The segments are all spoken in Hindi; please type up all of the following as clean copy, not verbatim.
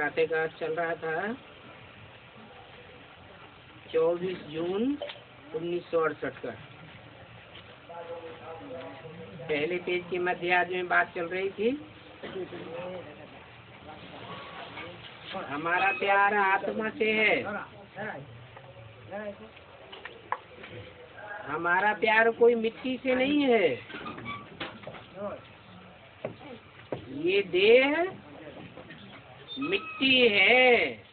कराटे का चल रहा था 24 जून 1968 का। पहले पेज की मध्य आज में बात चल रही थी, हमारा प्यार आत्मा से है, हमारा प्यार कोई मिट्टी से नहीं है। ये देह मिट्टी है,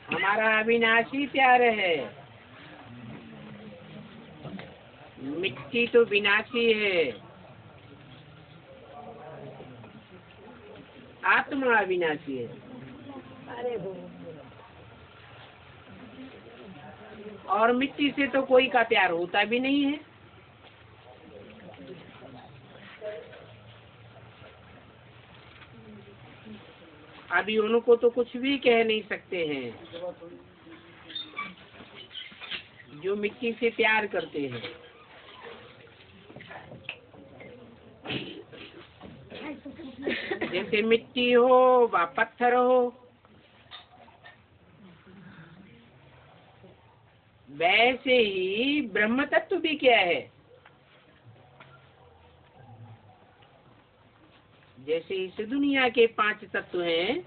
हमारा अविनाशी प्यार है। मिट्टी तो विनाशी है, आत्मा अविनाशी है। और मिट्टी से तो कोई का प्यार होता भी नहीं है। अभी उनको तो कुछ भी कह नहीं सकते हैं जो मिट्टी से प्यार करते हैं। जैसे मिट्टी हो व पत्थर हो, वैसे ही ब्रह्म तत्व भी क्या है। जैसे इस दुनिया के 5 तत्व हैं,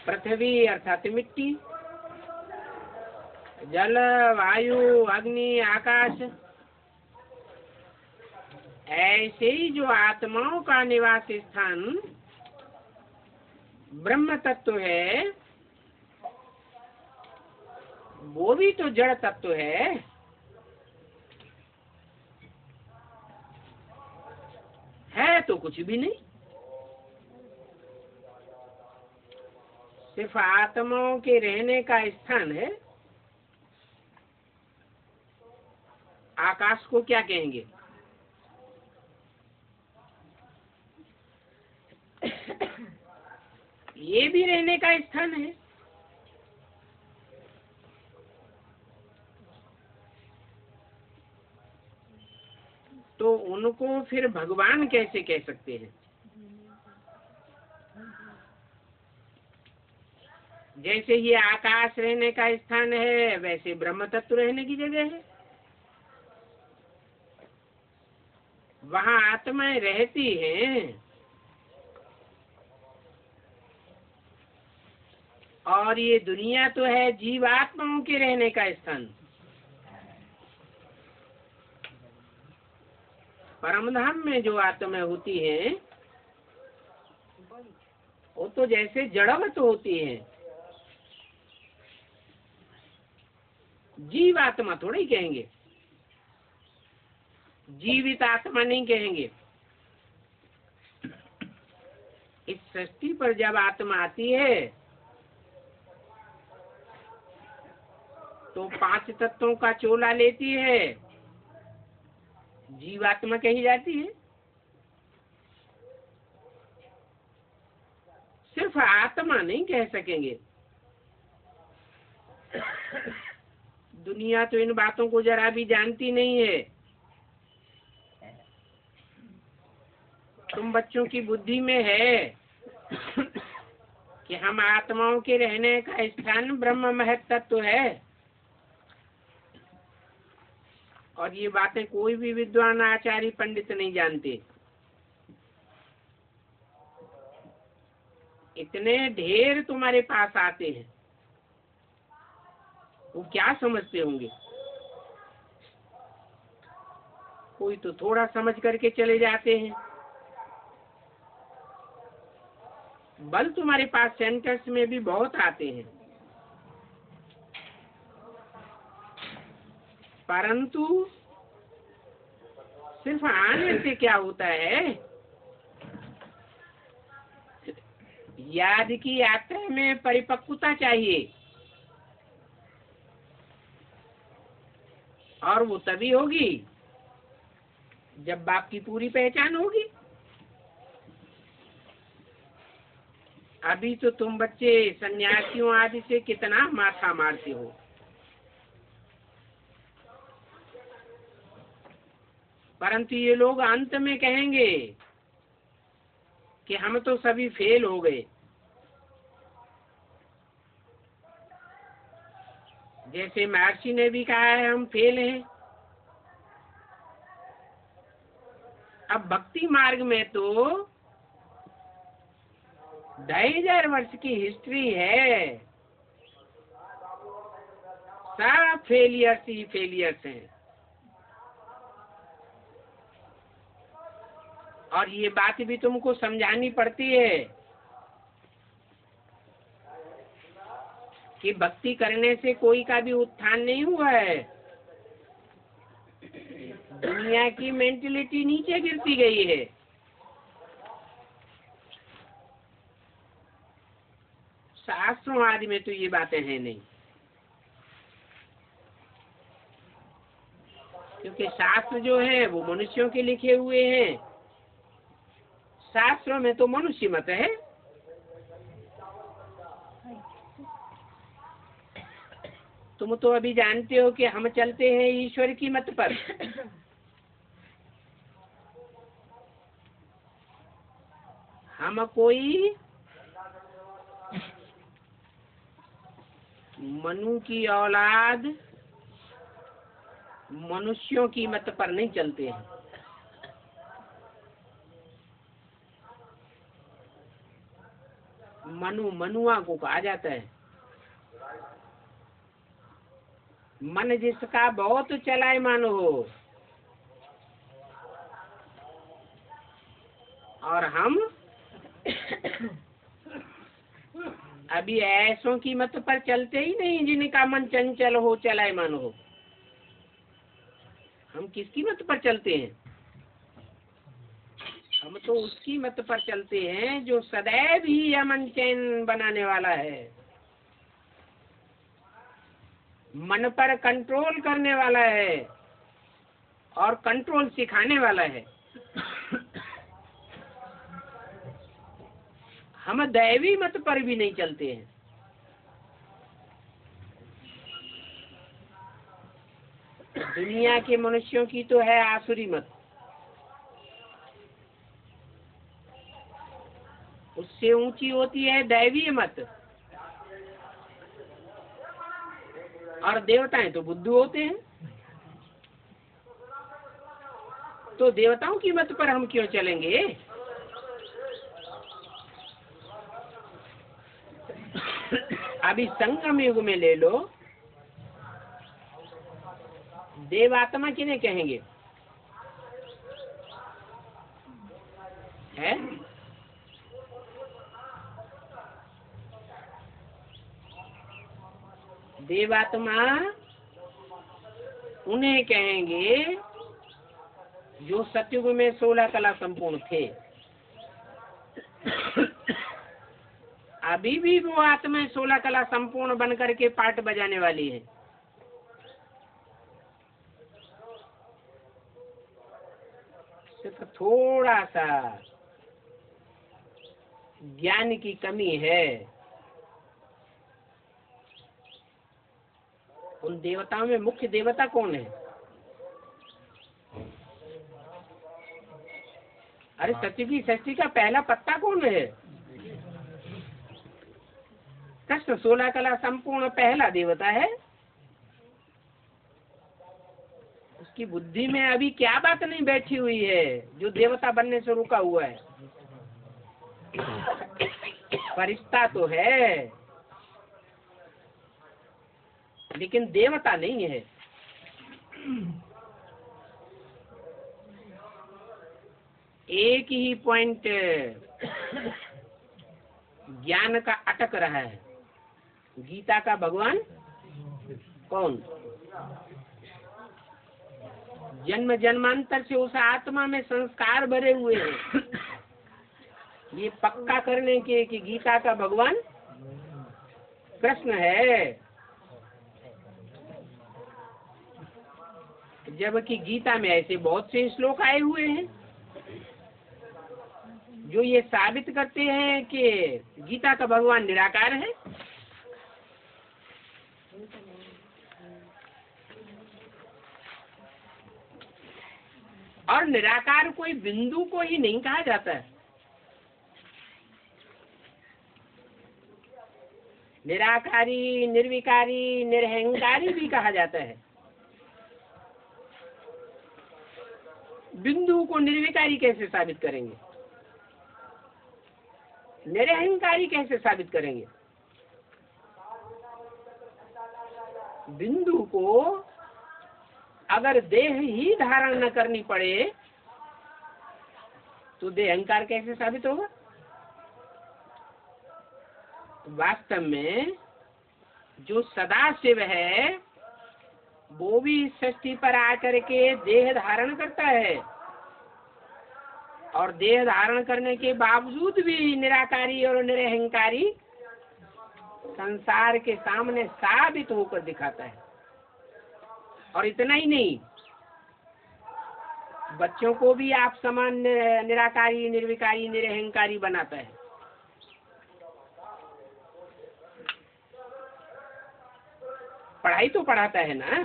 पृथ्वी अर्थात मिट्टी, जल, वायु, अग्नि, आकाश, ऐसे ही जो आत्माओं का निवास स्थान ब्रह्म तत्व है, वो भी तो जड़ तत्व है तो कुछ भी नहीं। सिर्फ आत्माओं के रहने का स्थान है। आकाश को क्या कहेंगे? ये भी रहने का स्थान है। तो उनको फिर भगवान कैसे कह सकते हैं? जैसे ये आकाश रहने का स्थान है, वैसे ब्रह्म तत्व रहने की जगह है। वहाँ आत्माएं रहती हैं और ये दुनिया तो है जीवात्माओं के रहने का स्थान। परमधाम में जो आत्माएं होती हैं वो तो जैसे जड़वत होती हैं, जीवात्मा थोड़ी कहेंगे, जीवित आत्मा नहीं कहेंगे। इस सृष्टि पर जब आत्मा आती है तो 5 तत्वों का चोला लेती है, जीवात्मा कही जाती है। सिर्फ आत्मा नहीं कह सकेंगे। दुनिया तो इन बातों को जरा भी जानती नहीं है। तुम बच्चों की बुद्धि में है कि हम आत्माओं के रहने का स्थान ब्रह्म महत तत्व है, और ये बातें कोई भी विद्वान आचार्य पंडित नहीं जानते। इतने ढेर तुम्हारे पास आते हैं, वो क्या समझते होंगे? कोई तो थोड़ा समझ करके चले जाते हैं। बल तुम्हारे पास सेंटर्स में भी बहुत आते हैं, परंतु सिर्फ आने से क्या होता है? याद की यात्रा में परिपक्वता चाहिए, और वो तभी होगी जब बाप की पूरी पहचान होगी। अभी तो तुम बच्चे सन्यासियों आदि से कितना माथा मारते हो। परंतु ये लोग अंत में कहेंगे कि हम तो सभी फेल हो गए। जैसे महर्षि ने भी कहा है हम फेल हैं। अब भक्ति मार्ग में तो 2500 वर्ष की हिस्ट्री है, सब फेलियर्स ही फेलियर्स हैं। और ये बात भी तुमको समझानी पड़ती है कि भक्ति करने से कोई का भी उत्थान नहीं हुआ है। दुनिया की मेंटलिटी नीचे गिरती गई है। शास्त्रों आदि में तो ये बातें हैं नहीं, क्योंकि शास्त्र जो है वो मनुष्यों के लिखे हुए हैं। शास्त्रों में तो मनुष्य मत है। तुम तो अभी जानते हो कि हम चलते हैं ईश्वर की मत पर। हम कोई मनु की औलाद मनुष्यों की मत पर नहीं चलते हैं। मनुआ को कहा जाता है। मन जिसका बहुत चलायमान हो, और हम अभी ऐसों की मत पर चलते ही नहीं जिनका मन चंचल हो, चलायमान हो। हम किसकी मत पर चलते हैं? हम तो उसकी मत पर चलते हैं जो सदैव ही अमन चैन बनाने वाला है, मन पर कंट्रोल करने वाला है और कंट्रोल सिखाने वाला है। हम दैवी मत पर भी नहीं चलते हैं। दुनिया के मनुष्यों की तो है आसुरी मत, उससे ऊंची होती है दैवीय मत। और देवताएं तो बुद्धू होते हैं, तो देवताओं की मत पर हम क्यों चलेंगे? अभी संगम युग में ले लो, देवात्मा किन्हें कहेंगे? है देवात्मा उन्हें कहेंगे जो सतयुग में 16 कला संपूर्ण थे। अभी भी वो आत्मा 16 कला संपूर्ण बन करके पाठ बजाने वाली है। सिर्फ थोड़ा सा ज्ञान की कमी है। उन देवताओं में मुख्य देवता कौन है? अरे सत्य की सृष्टि का पहला पत्ता कौन है? कृष्ण 16 कला संपूर्ण पहला देवता है। उसकी बुद्धि में अभी क्या बात नहीं बैठी हुई है जो देवता बनने से रुका हुआ है? फरिश्ता तो है लेकिन देवता नहीं है। एक ही पॉइंट ज्ञान का अटक रहा है। गीता का भगवान कौन? जन्म जन्मांतर से उस आत्मा में संस्कार भरे हुए हैं ये पक्का करने के कि गीता का भगवान कृष्ण है। जबकि गीता में ऐसे बहुत से श्लोक आए हुए हैं जो ये साबित करते हैं कि गीता का भगवान निराकार है। और निराकार कोई बिंदु को ही नहीं कहा जाता है। निराकारी, निर्विकारी, निरहंकारी भी कहा जाता है। बिंदु को निर्विकारी कैसे साबित करेंगे? निरहंकारी कैसे साबित करेंगे? बिंदु को अगर देह ही धारण न करनी पड़े तो देहंकार कैसे साबित होगा? वास्तव में जो सदाशिव है वो भी षष्ठी पर आकर के देह धारण करता है, और देह धारण करने के बावजूद भी निराकारी और निरहंकारी संसार के सामने साबित होकर दिखाता है। और इतना ही नहीं, बच्चों को भी आप समान निराकारी, निर्विकारी, निरहंकारी बनाता है। पढ़ाई तो पढ़ाता है ना।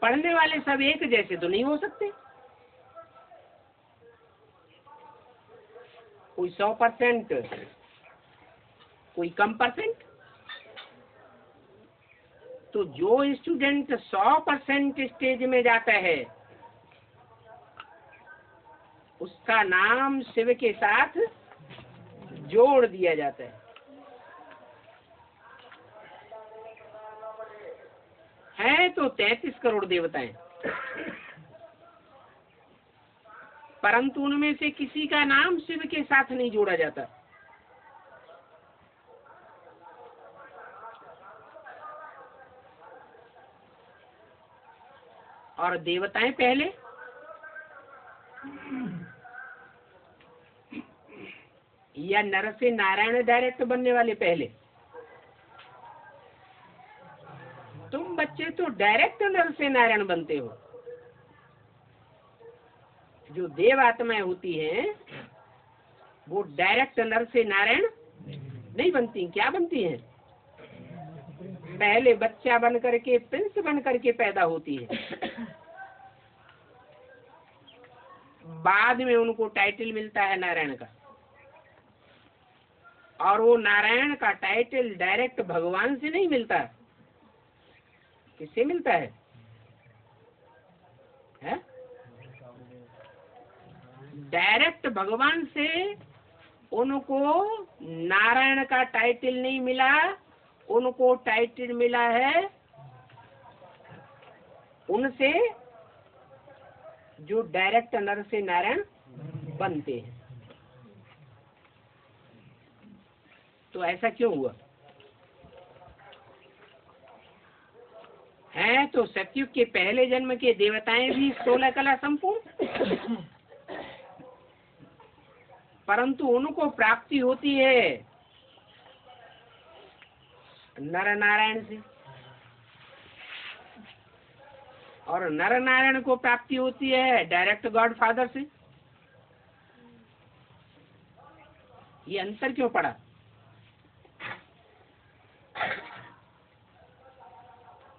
पढ़ने वाले सब एक जैसे तो नहीं हो सकते। कोई 100%, कोई कम परसेंट। तो जो स्टूडेंट 100% स्टेज में जाता है उसका नाम शिव के साथ जोड़ दिया जाता है तो 33 करोड़ देवताएं, परंतु उनमें से किसी का नाम शिव के साथ नहीं जोड़ा जाता। और देवताएं पहले, या नर से नारायण डायरेक्ट बनने वाले पहले? तुम बच्चे तो डायरेक्ट नर से नारायण बनते हो। जो देव आत्माएं होती हैं वो डायरेक्ट नर से नारायण नहीं बनती। क्या बनती हैं? पहले बच्चा बन करके, प्रिंस बन करके पैदा होती है, बाद में उनको टाइटल मिलता है नारायण का। और वो नारायण का टाइटल डायरेक्ट भगवान से नहीं मिलता। किससे मिलता है? डायरेक्ट भगवान से उनको नारायण का टाइटल नहीं मिला, उनको टाइटल मिला है उनसे जो डायरेक्ट नर से नारायण बनते हैं। तो ऐसा क्यों हुआ है? तो सतयुग के पहले जन्म के देवताएं भी 16 कला संपूर्ण, परंतु उनको प्राप्ति होती है नर नारायण से, और नर नारायण को प्राप्ति होती है डायरेक्ट गॉड फादर से। ये अंतर क्यों पड़ा?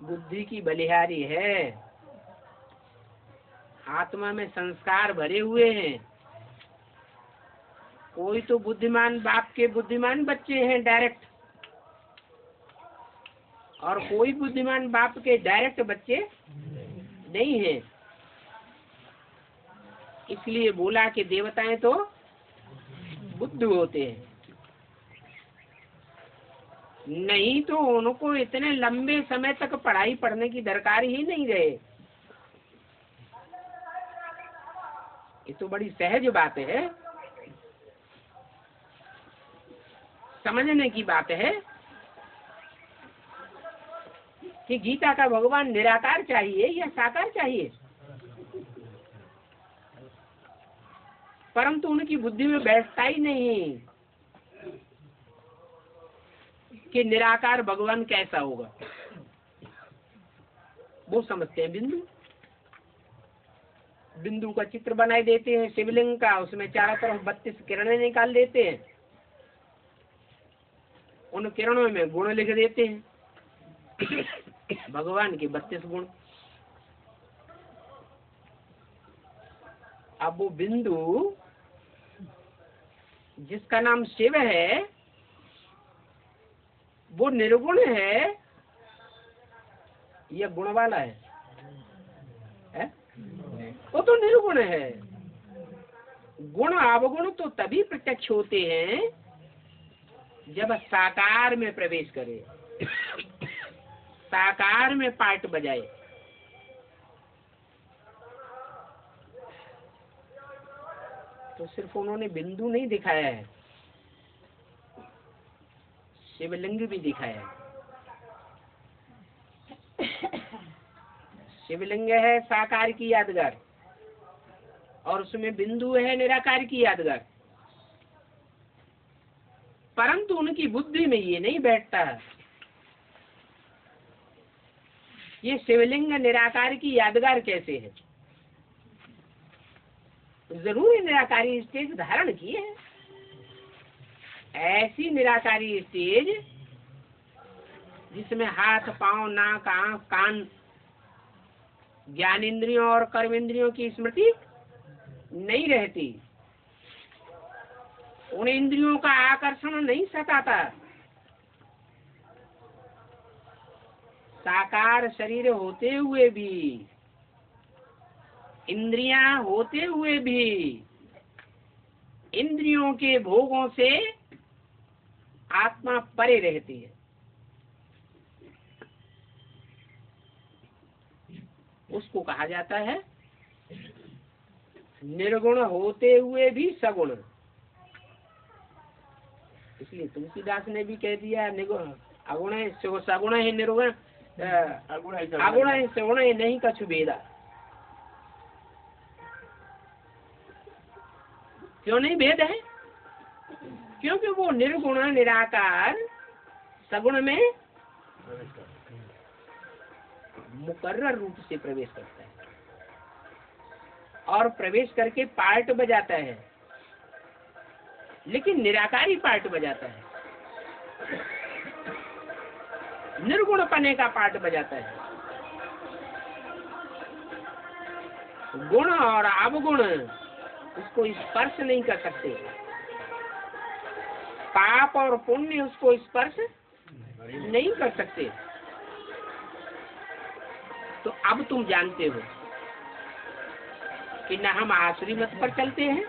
बुद्धि की बलिहारी है, आत्मा में संस्कार भरे हुए हैं। कोई तो बुद्धिमान बाप के बुद्धिमान बच्चे हैं डायरेक्ट, और कोई बुद्धिमान बाप के डायरेक्ट बच्चे नहीं हैं। इसलिए बोला कि देवताएं तो बुद्ध होते हैं, नहीं तो उनको इतने लंबे समय तक पढ़ाई पढ़ने की दरकार ही नहीं रहे। ये तो बड़ी सहज बात है, समझने की बात है कि गीता का भगवान निराकार चाहिए या साकार चाहिए। परंतु उनकी बुद्धि में बैठता ही नहीं कि निराकार भगवान कैसा होगा। वो समझते हैं बिंदु, बिंदु का चित्र बनाए देते हैं शिवलिंग का, उसमें चारों तरफ 32 किरणें निकाल देते हैं, उन किरणों में गुण लिख देते हैं, भगवान के 32 गुण। अब वो बिंदु जिसका नाम शिव है वो निर्गुण है या गुण वाला है? वो तो निर्गुण है। गुण अवगुण तो तभी प्रत्यक्ष होते हैं जब साकार में प्रवेश करे, साकार में पार्ट बजाए। तो सिर्फ उन्होंने बिंदु नहीं दिखाया है, शिवलिंग भी दिखाया है। शिवलिंग है साकार की यादगार और उसमें बिंदु है निराकार की यादगार, परंतु उनकी बुद्धि में ये नहीं बैठता ये शिवलिंग निराकार की यादगार कैसे है। जरूर निराकारी स्टेज धारण की है, ऐसी निराकारी स्टेज जिसमें हाथ पांव नाक आंख कान ज्ञान इंद्रियों और कर्म इंद्रियों की स्मृति नहीं रहती, उन इंद्रियों का आकर्षण नहीं सताता। साकार शरीर होते हुए भी, इंद्रियां होते हुए भी इंद्रियों के भोगों से आत्मा परे रहती है। उसको कहा जाता है निर्गुण होते हुए भी सगुण। इसलिए तुलसीदास ने भी कह दिया अगुण है सगुण है निर्गुण, अगुण है सगुण है नहीं कछु भेदा। क्यों नहीं भेद है? क्योंकि वो निर्गुण निराकार सगुण में मुकर्रर रूप से प्रवेश करता है और प्रवेश करके पार्ट बजाता है, लेकिन निराकारी पार्ट बजाता है, निर्गुण पने का पार्ट बजाता है। गुण और अवगुण उसको स्पर्श नहीं कर सकते, पाप और पुण्य उसको स्पर्श नहीं कर सकते। तो अब तुम जानते हो कि न हम आसुरी मत पर चलते हैं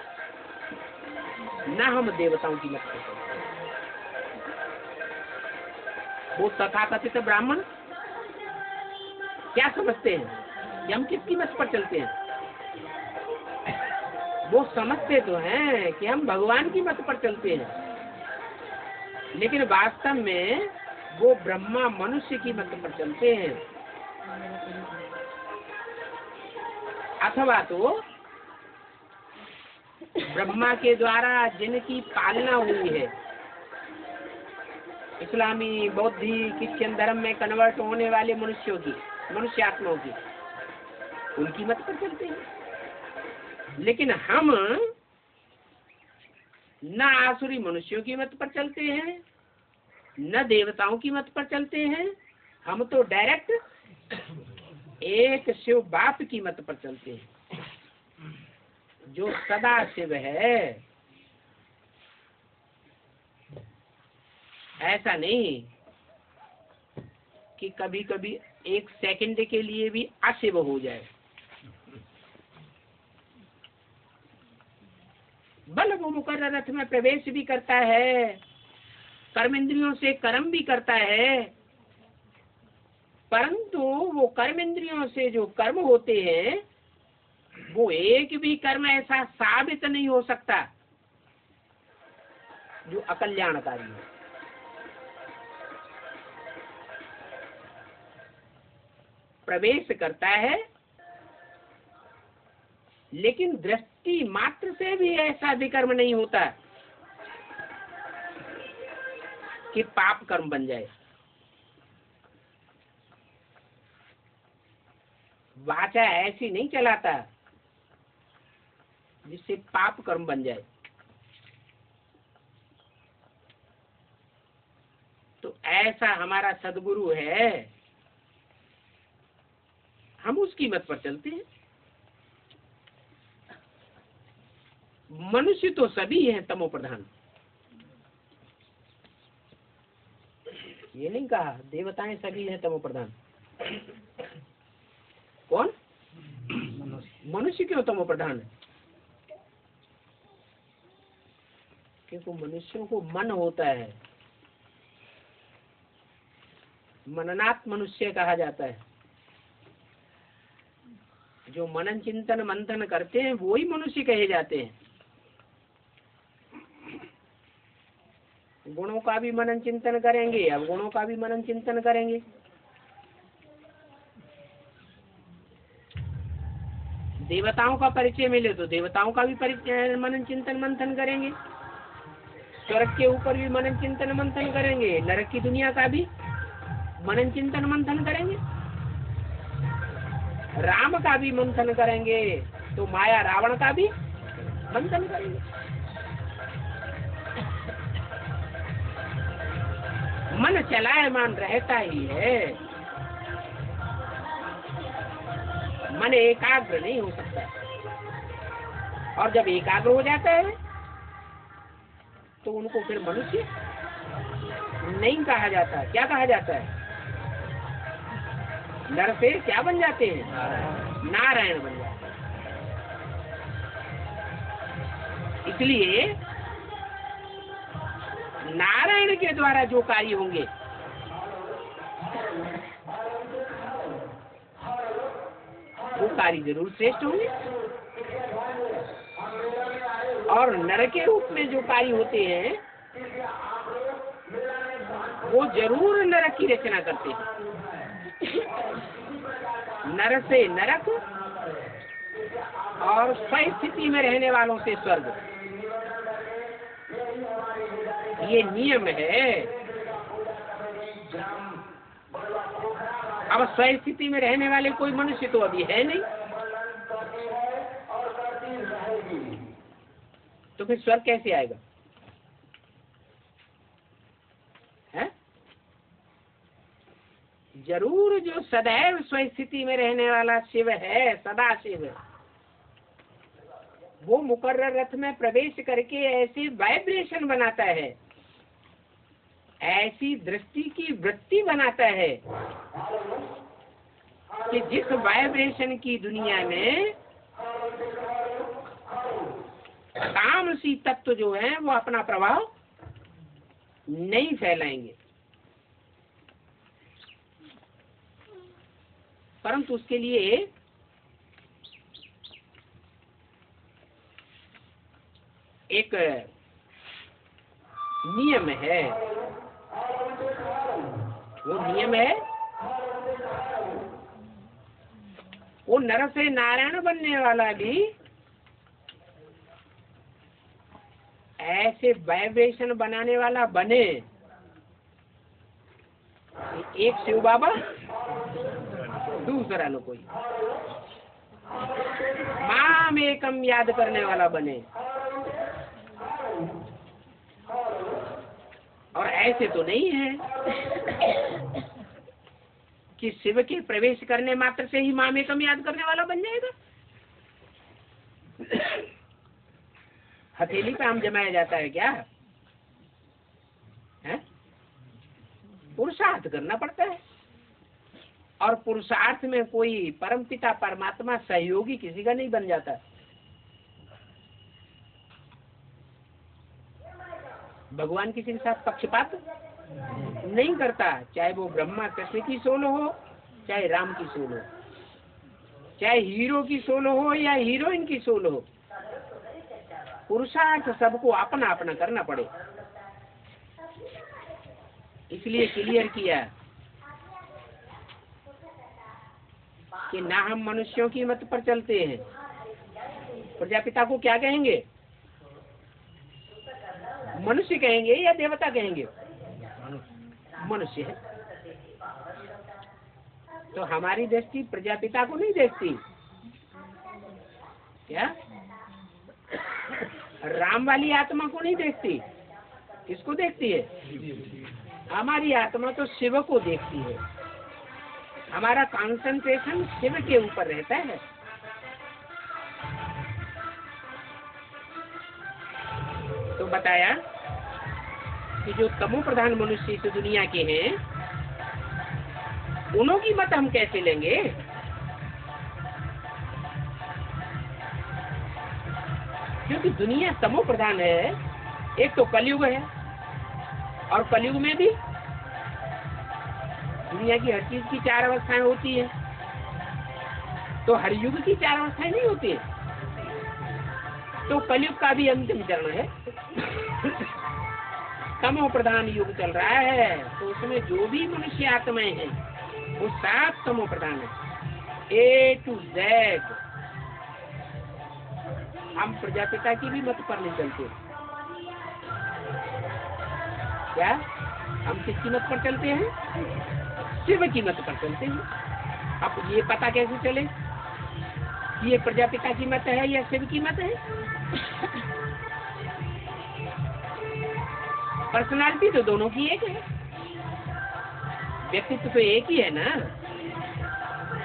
न हम देवताओं की मत पर चलते हैं। वो तथाकथित ब्राह्मण क्या समझते हैं कि हम किसकी मत पर चलते हैं? वो समझते तो हैं कि हम भगवान की मत पर चलते हैं, लेकिन वास्तव में वो ब्रह्मा मनुष्य की मत पर चलते हैं। अथवा तो ब्रह्मा के द्वारा जिनकी पालना हुई है, इस्लामी बौद्धी क्रिश्चियन धर्म में कन्वर्ट होने वाले मनुष्यों की, मनुष्य आत्माओं की, उनकी मत पर चलते हैं। लेकिन हम न आसुरी मनुष्यों की मत पर चलते हैं न देवताओं की मत पर चलते हैं, हम तो डायरेक्ट एक शिव बाप की मत पर चलते हैं जो सदा शिव है। ऐसा नहीं कि कभी कभी एक सेकंड के लिए भी अशिव हो जाए। बल वो मुकर्रर रथ में प्रवेश भी करता है, कर्म इंद्रियों से कर्म भी करता है, परंतु वो कर्म इंद्रियों से जो कर्म होते हैं वो एक भी कर्म ऐसा साबित नहीं हो सकता जो अकल्याणकारी है। प्रवेश करता है, लेकिन दृष्टि मात्र से भी ऐसा विकर्म नहीं होता कि पाप कर्म बन जाए। वाचा ऐसी नहीं चलाता जिससे पाप कर्म बन जाए। तो ऐसा हमारा सदगुरु है, हम उसकी मत पर चलते हैं। मनुष्य तो सभी हैं तमो प्रधान। ये नहीं कहा देवताएं सभी हैं तमो प्रधान। कौन? मनुष्य क्यों तमो प्रधान है? क्योंकि मनुष्यों को मन होता है, मननात् मनुष्य कहा जाता है। जो मनन चिंतन मंथन करते हैं वो ही मनुष्य कहे जाते हैं। गुणों का भी मनन चिंतन करेंगे, अवगुणों का भी मनन चिंतन करेंगे। देवताओं का परिचय मिले तो देवताओं का भी परिचय मनन चिंतन मंथन करेंगे। स्वर्ग के ऊपर भी मनन चिंतन मंथन करेंगे, नरक की दुनिया का भी मनन चिंतन मंथन करेंगे, राम का भी मंथन करेंगे, तो माया रावण का भी मंथन करेंगे। मन चलायमान रहता ही है, मन एकाग्र नहीं हो सकता। और जब एकाग्र हो जाता है तो उनको फिर मनुष्य नहीं कहा जाता। क्या कहा जाता है? नर से क्या बन जाते हैं? नारायण बन जाते हैं। इसलिए नारायण के द्वारा जो कार्य होंगे वो कार्य जरूर श्रेष्ठ होंगे, और नर के रूप में जो कार्य होते हैं वो जरूर नरक की रचना करते हैं। नर से नरक और स्थिति में रहने वालों से स्वर्ग, ये नियम है। अब स्थिति में रहने वाले कोई मनुष्य तो अभी है नहीं, तो फिर स्वर्ग कैसे आएगा? है? जरूर जो सदैव स्थिति में रहने वाला शिव है, सदा शिव, वो मुकर्रर रथ में प्रवेश करके ऐसी वाइब्रेशन बनाता है, ऐसी दृष्टि की वृत्ति बनाता है कि जिस वाइब्रेशन की दुनिया में तामसी तत्व जो है वो अपना प्रभाव नहीं फैलाएंगे, परंतु उसके लिए एक नियम है। वो नियम है, वो नर से नारायण बनने वाला भी ऐसे वाइब्रेशन बनाने वाला बने। एक शिव बाबा, दूसरा लो कोई, माम एकम याद करने वाला बने। और ऐसे तो नहीं है कि शिव के प्रवेश करने मात्र से ही माम एकम याद करने वाला बन जाएगा। हथेली पे आम जमाया जाता है क्या? है? पुरुषार्थ करना पड़ता है, और पुरुषार्थ में कोई परमपिता परमात्मा सहयोगी किसी का नहीं बन जाता। भगवान किसी के साथ पक्षपात नहीं करता, चाहे वो ब्रह्मा कृष्ण की सोलो हो, चाहे राम की सोलो हो, चाहे हीरो की सोलो हो या हीरोइन की सोलो हो। पुरुषार्थ सबको अपना अपना करना पड़े, इसलिए क्लियर किया कि ना हम मनुष्यों की मत पर चलते हैं। प्रजापिता को क्या कहेंगे? मनुष्य कहेंगे या देवता कहेंगे? मनुष्य है। तो हमारी दृष्टि प्रजापिता को नहीं देखती क्या? राम वाली आत्मा को नहीं देखती, किसको देखती है? हमारी आत्मा तो शिव को देखती है। हमारा कंसंट्रेशन शिव के ऊपर रहता है। बताया कि जो तमो प्रधान मनुष्य इस दुनिया के हैं, उन्हों की मत हम कैसे लेंगे? क्योंकि दुनिया तमो प्रधान है। एक तो कलयुग है, और कलयुग में भी दुनिया की हर चीज की 4 अवस्थाएं होती है, तो हर युग की 4 अवस्थाएं नहीं होती है। तो कलयुग का भी अंतिम चरण है, तमो प्रधान युग चल रहा है, तो उसमें जो भी मनुष्य आत्माएं हैं वो 7 तमो प्रधान है, A to Z। हम प्रजापिता की भी मत पर नहीं चलते। क्या हम किसकी मत पर चलते हैं? शिव की मत पर चलते हैं। अब ये पता कैसे चले कि ये प्रजापिता की मत है या शिव की मत है? पर्सनालिटी तो दोनों की एक है, व्यक्तित्व तो एक ही है ना,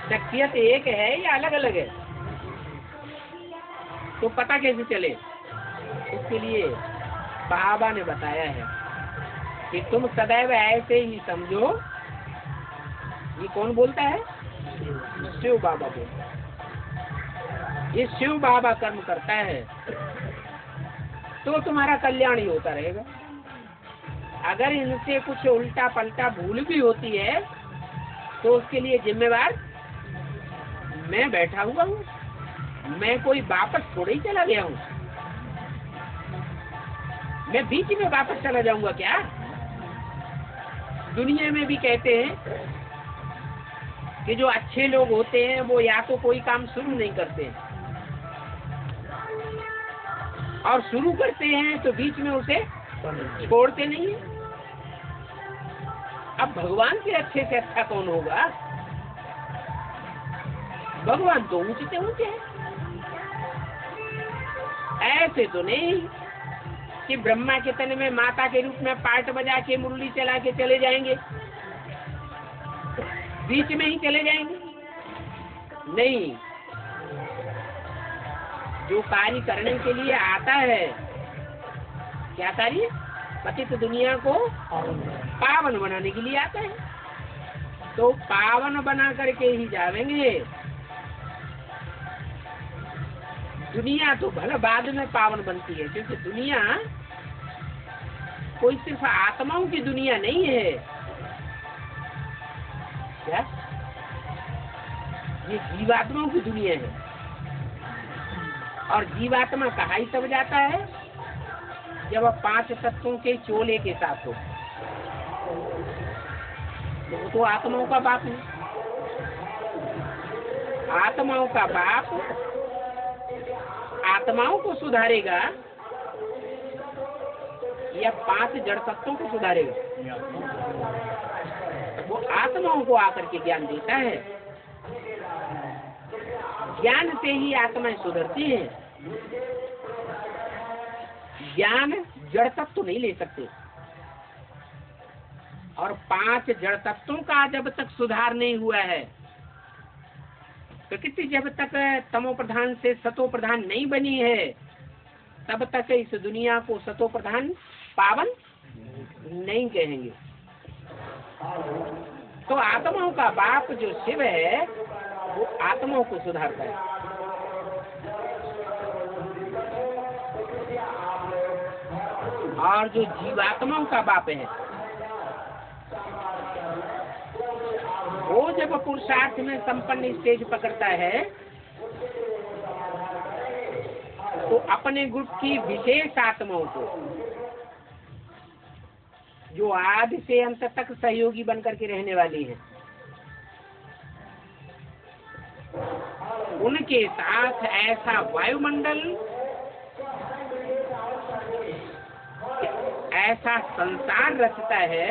शख्सियत एक है या अलग अलग है? तो पता कैसे चले? उसके लिए बाबा ने बताया है कि तुम सदैव ऐसे ही समझो। ये कौन बोलता है? शिव बाबा बोलता है। ये शिव बाबा कर्म करता है तो तुम्हारा कल्याण ही होता रहेगा। अगर इनसे कुछ उल्टा पलटा भूल भी होती है तो उसके लिए जिम्मेवार मैं बैठा हुआ हूँ। मैं कोई वापस थोड़े ही चला गया हूँ। मैं बीच में वापस चला जाऊंगा क्या? दुनिया में भी कहते हैं कि जो अच्छे लोग होते हैं वो या तो कोई काम शुरू नहीं करते हैं, और शुरू करते हैं तो बीच में उसे छोड़ते नहीं है। अब भगवान के अच्छे से अच्छा कौन होगा? भगवान तो ऊंचे से ऊंचे हैं। ऐसे तो नहीं कि ब्रह्मा के तन में माता के रूप में पार्ट बजा के मुरली चला के चले जाएंगे, बीच में ही चले जाएंगे। नहीं, जो कार्य करने के लिए आता है, क्या कार्य? पतित दुनिया को पावन बनाने के लिए आता है, तो पावन बना करके ही जावेंगे। दुनिया तो भला बाद में पावन बनती है, क्योंकि दुनिया कोई सिर्फ आत्माओं की दुनिया नहीं है। क्या? ये जीवात्माओं की दुनिया है, और जीवात्मा कहाँ ही तब जाता है जब वह 5 तत्वों के चोले के साथ हो। तो आत्माओं का बाप है। आत्माओं का बाप आत्माओं को सुधारेगा या 5 जड़ तत्वों को सुधारेगा? वो आत्माओं को आकर के ज्ञान देता है। ज्ञान से ही आत्माएं सुधरती हैं। ज्ञान जड़ तत्व तो नहीं ले सकते, और 5 जड़ तत्वों का जब तक सुधार नहीं हुआ है, प्रकृति जब तक तमो प्रधान से सतो प्रधान नहीं बनी है, तब तक इस दुनिया को सतो प्रधान पावन नहीं कहेंगे। तो आत्माओं का बाप जो शिव है वो आत्माओं को सुधारता है। और जो जीवात्माओं का बाप है वो जब पुरुषार्थ में संपन्न स्टेज पकड़ता है तो अपने ग्रुप की विशेष आत्माओं को, जो आदि से अंत तक सहयोगी बनकर के रहने वाली हैं, उनके साथ ऐसा वायुमंडल, ऐसा संसार रचता है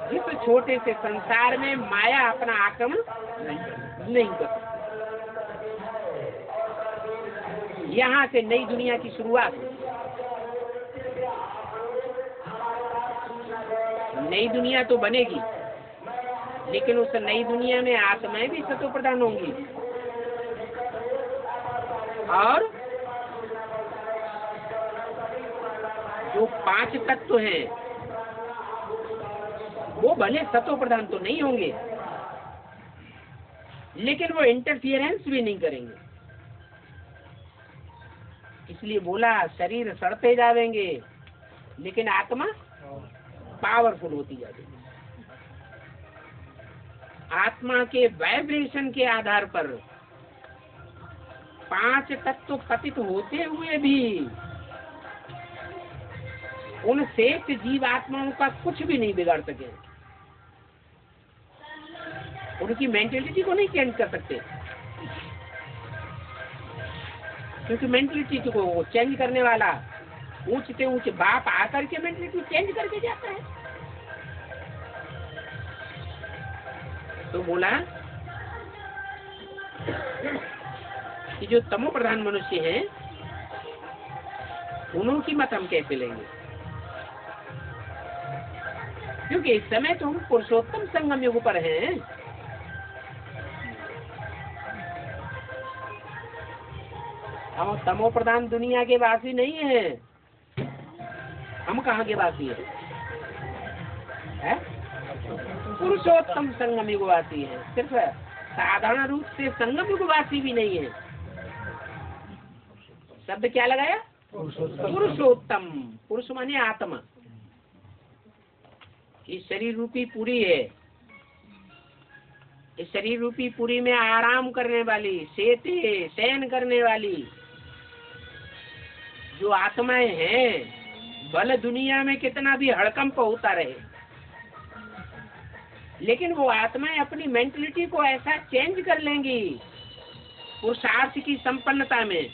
जिस छोटे से संसार में माया अपना आक्रमण नहीं कर सकती। यहाँ से नई दुनिया की शुरुआत। नई दुनिया तो बनेगी, लेकिन उस नई दुनिया में आत्माएं भी सतो प्रधान होंगी, और जो 5 तत्व हैं वो भले सतो प्रधान तो नहीं होंगे, लेकिन वो इंटरफियरेंस भी नहीं करेंगे। इसलिए बोला शरीर सड़ते जाएंगे लेकिन आत्मा पावरफुल होती जाएगी। आत्मा के वाइब्रेशन के आधार पर 5 तत्व पतित होते हुए भी उन शेष जीव आत्माओं का कुछ भी नहीं बिगाड़ सके। उनकी मेंटेलिटी को नहीं चेंज कर सकते, क्योंकि मेंटेलिटी को चेंज करने वाला ऊंच से ऊंच बाप आकर के मेंटेलिटी चेंज करके जाता है। तो बोला कि जो तमो प्रधान मनुष्य हैं उन्हों की मत हम कैसे लेंगे, क्योंकि इस समय तो हम पुरुषोत्तम संगम युग पर हैं। हम तमो प्रधान दुनिया के वासी नहीं हैं। हम कहाँ के वासी हैं? पुरुषोत्तम संगम युग वासी है। सिर्फ साधारण रूप से संगम युग वासी भी नहीं है। शब्द क्या लगाया? पुरुषोत्तम। पुरुष माने आत्मा। इस शरीर रूपी पुरी है, इस शरीर रूपी पुरी में आराम करने वाली, सेते शयन करने वाली जो आत्माएं हैं, भले दुनिया में कितना भी हड़कंप होता रहे, लेकिन वो आत्माएं अपनी मेंटलिटी को ऐसा चेंज कर लेंगी पुरुषार्थ की संपन्नता में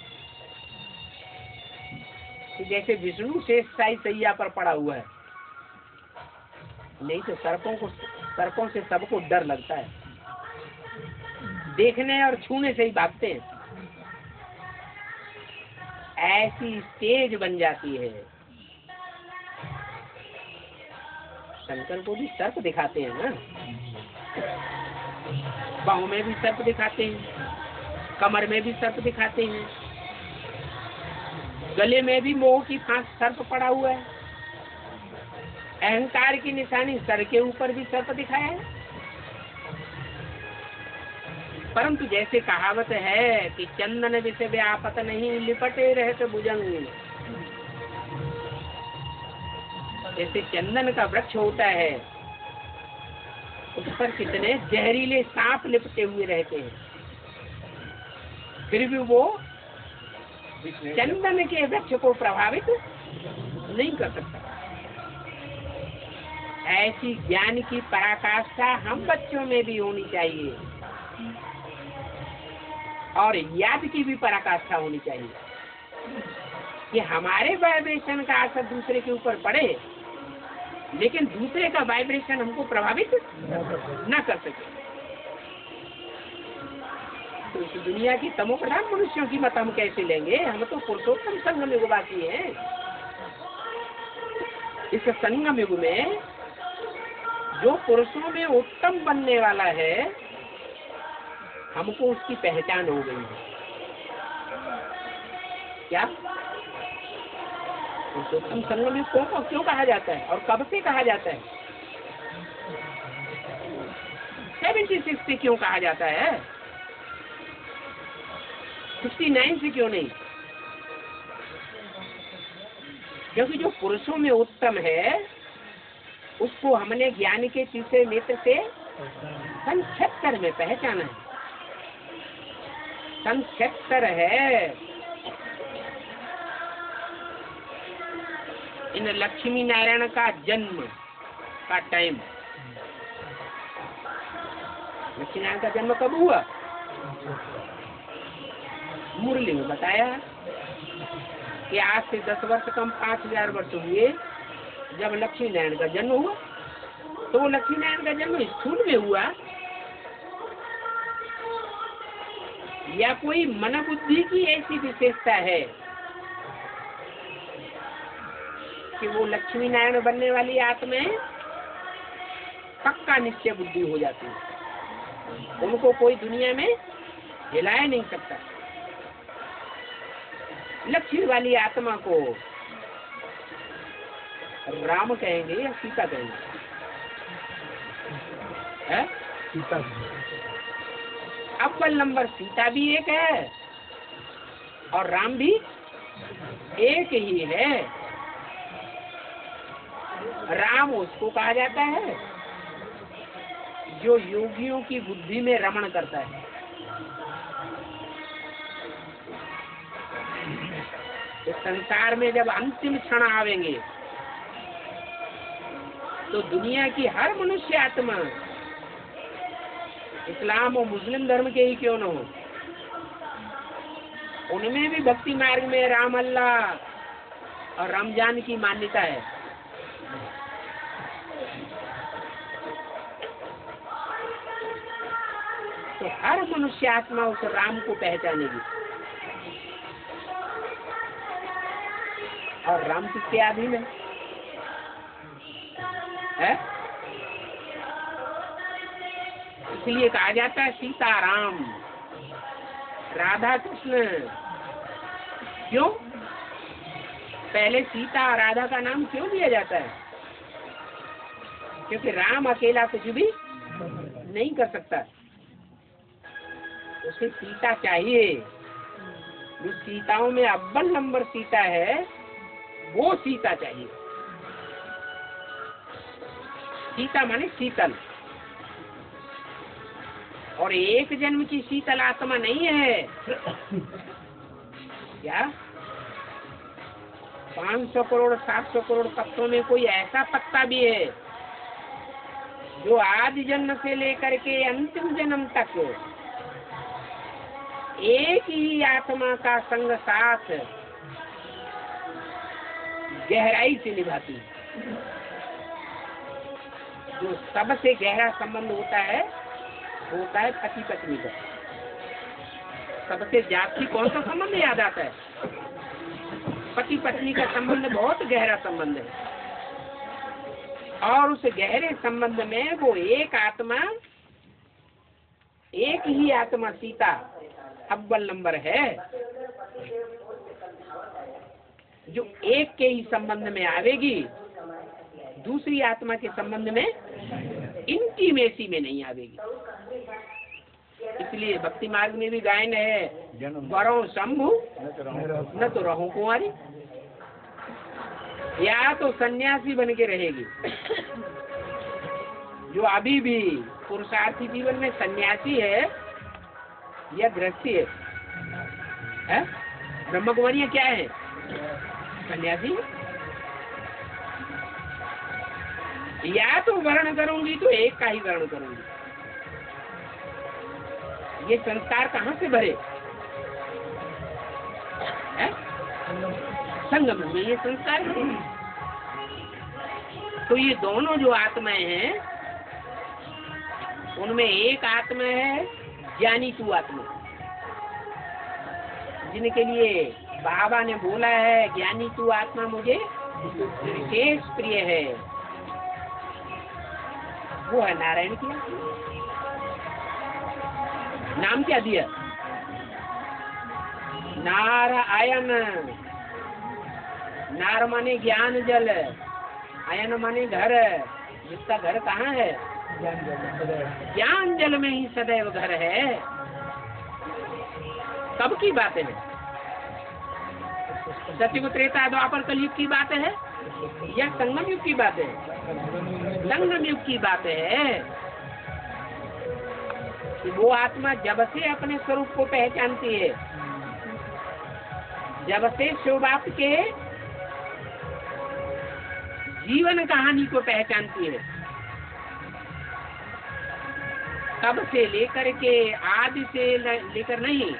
कि जैसे विष्णु शेष साई सैया पर पड़ा हुआ है। नहीं तो सर्पों से सबको डर लगता है, देखने और छूने से ही भागते हैं। ऐसी स्टेज बन जाती है। शंकर को भी सर्प दिखाते हैं ना, बाहों में भी सर्प दिखाते हैं, कमर में भी सर्प दिखाते हैं, गले में भी मोह की फांस सर्प पड़ा हुआ है, अहंकार की निशानी सर के ऊपर भी सर्प दिखाया है। परंतु जैसे कहावत है कि चंदन विषय व्यापत नहीं, लिपटे रहते भुजंग। जैसे चंदन का वृक्ष होता है, उस पर कितने जहरीले सांप लिपटे हुए रहते हैं, फिर भी वो चंदन के वृक्ष को प्रभावित नहीं कर सकता। ऐसी ज्ञान की पराकाष्ठा हम बच्चों में भी होनी चाहिए और याद की भी पराकाष्ठा होनी चाहिए कि हमारे वाइब्रेशन का असर दूसरे के ऊपर पड़े, लेकिन दूसरे का वाइब्रेशन हमको प्रभावित न कर सके। तो इस दुनिया की तमो प्रधान मनुष्यों की मत हम कैसे लेंगे? हम तो पुरुषोत्तम संगम युग वासी हैं। इस संगम युग में जो पुरुषों में उत्तम बनने वाला है, हमको उसकी पहचान हो गई है। क्या पुरुषोत्तम संगम युग को क्यों कहा जाता है और कब से कहा जाता है? 76 से क्यों कहा जाता है? 69 से क्यों नहीं? क्योंकि जो पुरुषों में उत्तम है उसको हमने ज्ञान के तीसरे नेत्र से सन 76 में पहचाना है। सन 76 है इन लक्ष्मी नारायण का जन्म का टाइम। लक्ष्मी नारायण का जन्म कब हुआ? मुरली में बताया कि आज से 10 वर्ष कम 5000 वर्ष हुए जब लक्ष्मी नारायण का जन्म हुआ। तो वो लक्ष्मी नारायण का जन्म स्थूल में हुआ या कोई मन बुद्धि की ऐसी विशेषता है कि वो लक्ष्मी नारायण बनने वाली आत्माएं पक्का निश्चय बुद्धि हो जाती है, उनको कोई दुनिया में हिलाया नहीं सकता। लक्ष्मी वाली आत्मा को राम कहेंगे या सीता कहेंगे? है सीता। अव्वल नंबर सीता भी एक है और राम भी एक ही है। राम उसको कहा जाता है जो योगियों की बुद्धि में रमण करता है। इस संसार में जब अंतिम क्षण आवेंगे तो दुनिया की हर मनुष्य आत्मा, इस्लाम और मुस्लिम धर्म के ही क्यों न हो, उनमें भी भक्ति मार्ग में राम अल्लाह और रमजान की मान्यता है। तो हर मनुष्य आत्मा उस राम को पहचानेगी। और राम किसके अधीन है? इसलिए कहा जाता है सीता राम, राधा कृष्ण। क्यों? पहले सीता और राधा का नाम क्यों दिया जाता है? क्योंकि राम अकेला कुछ भी नहीं कर सकता, उसे सीता चाहिए। जो सीताओं में अव्वल नंबर सीता है वो सीता चाहिए। सीता माने शीतल, और एक जन्म की शीतल आत्मा नहीं है। क्या 500 करोड़ 700 करोड़ पत्तों में कोई ऐसा पत्ता भी है जो आदि जन्म से लेकर के अंतिम जन्म तक एक ही आत्मा का संग साथ गहराई से निभाती है। जो सबसे गहरा संबंध होता है पति पत्नी का। सबसे जाति कौन सा संबंध याद आता है? पति पत्नी का संबंध बहुत गहरा संबंध है, और उस गहरे संबंध में वो एक आत्मा, एक ही आत्मा सीता अव्वल नंबर है, जो एक के ही संबंध में आवेगी, दूसरी आत्मा के संबंध में इंटीमेसी में नहीं आवेगी। इसलिए भक्ति मार्ग में भी गायन है, वरों शंभु न तो रहूं कुंवारी। या तो सन्यासी बन के रहेगी, जो अभी भी पुरुषार्थी जीवन में सन्यासी है या गृहस्थी है? ब्रह्म कुमारियां क्या है? सन्यासी। या तो वर्ण करूंगी तो एक का ही वर्ण करूंगी। ये संस्कार कहाँ से भरे? संगम में ये संस्कार भरे। तो ये दोनों जो आत्माएं हैं उनमें एक आत्मा है ज्ञानी तू आत्मा, जिनके लिए बाबा ने बोला है ज्ञानी तू आत्मा मुझे विशेष प्रिय है। वो है नारायण की आत्मा। नाम क्या दिया? नारायण। नार माने ज्ञान जल, आयन माने घर। जिसका घर कहाँ है? ज्ञान जल में ही सदैव घर है। कब की बात है? सतयुग त्रेता द्वापर कलयुग की बात है या संगम युग की बात है? संगम युग की बात है। कि वो आत्मा जब से अपने स्वरूप को पहचानती है, जब से शिव बाप के जीवन कहानी को पहचानती है, तब से लेकर के आदि से लेकर नहीं,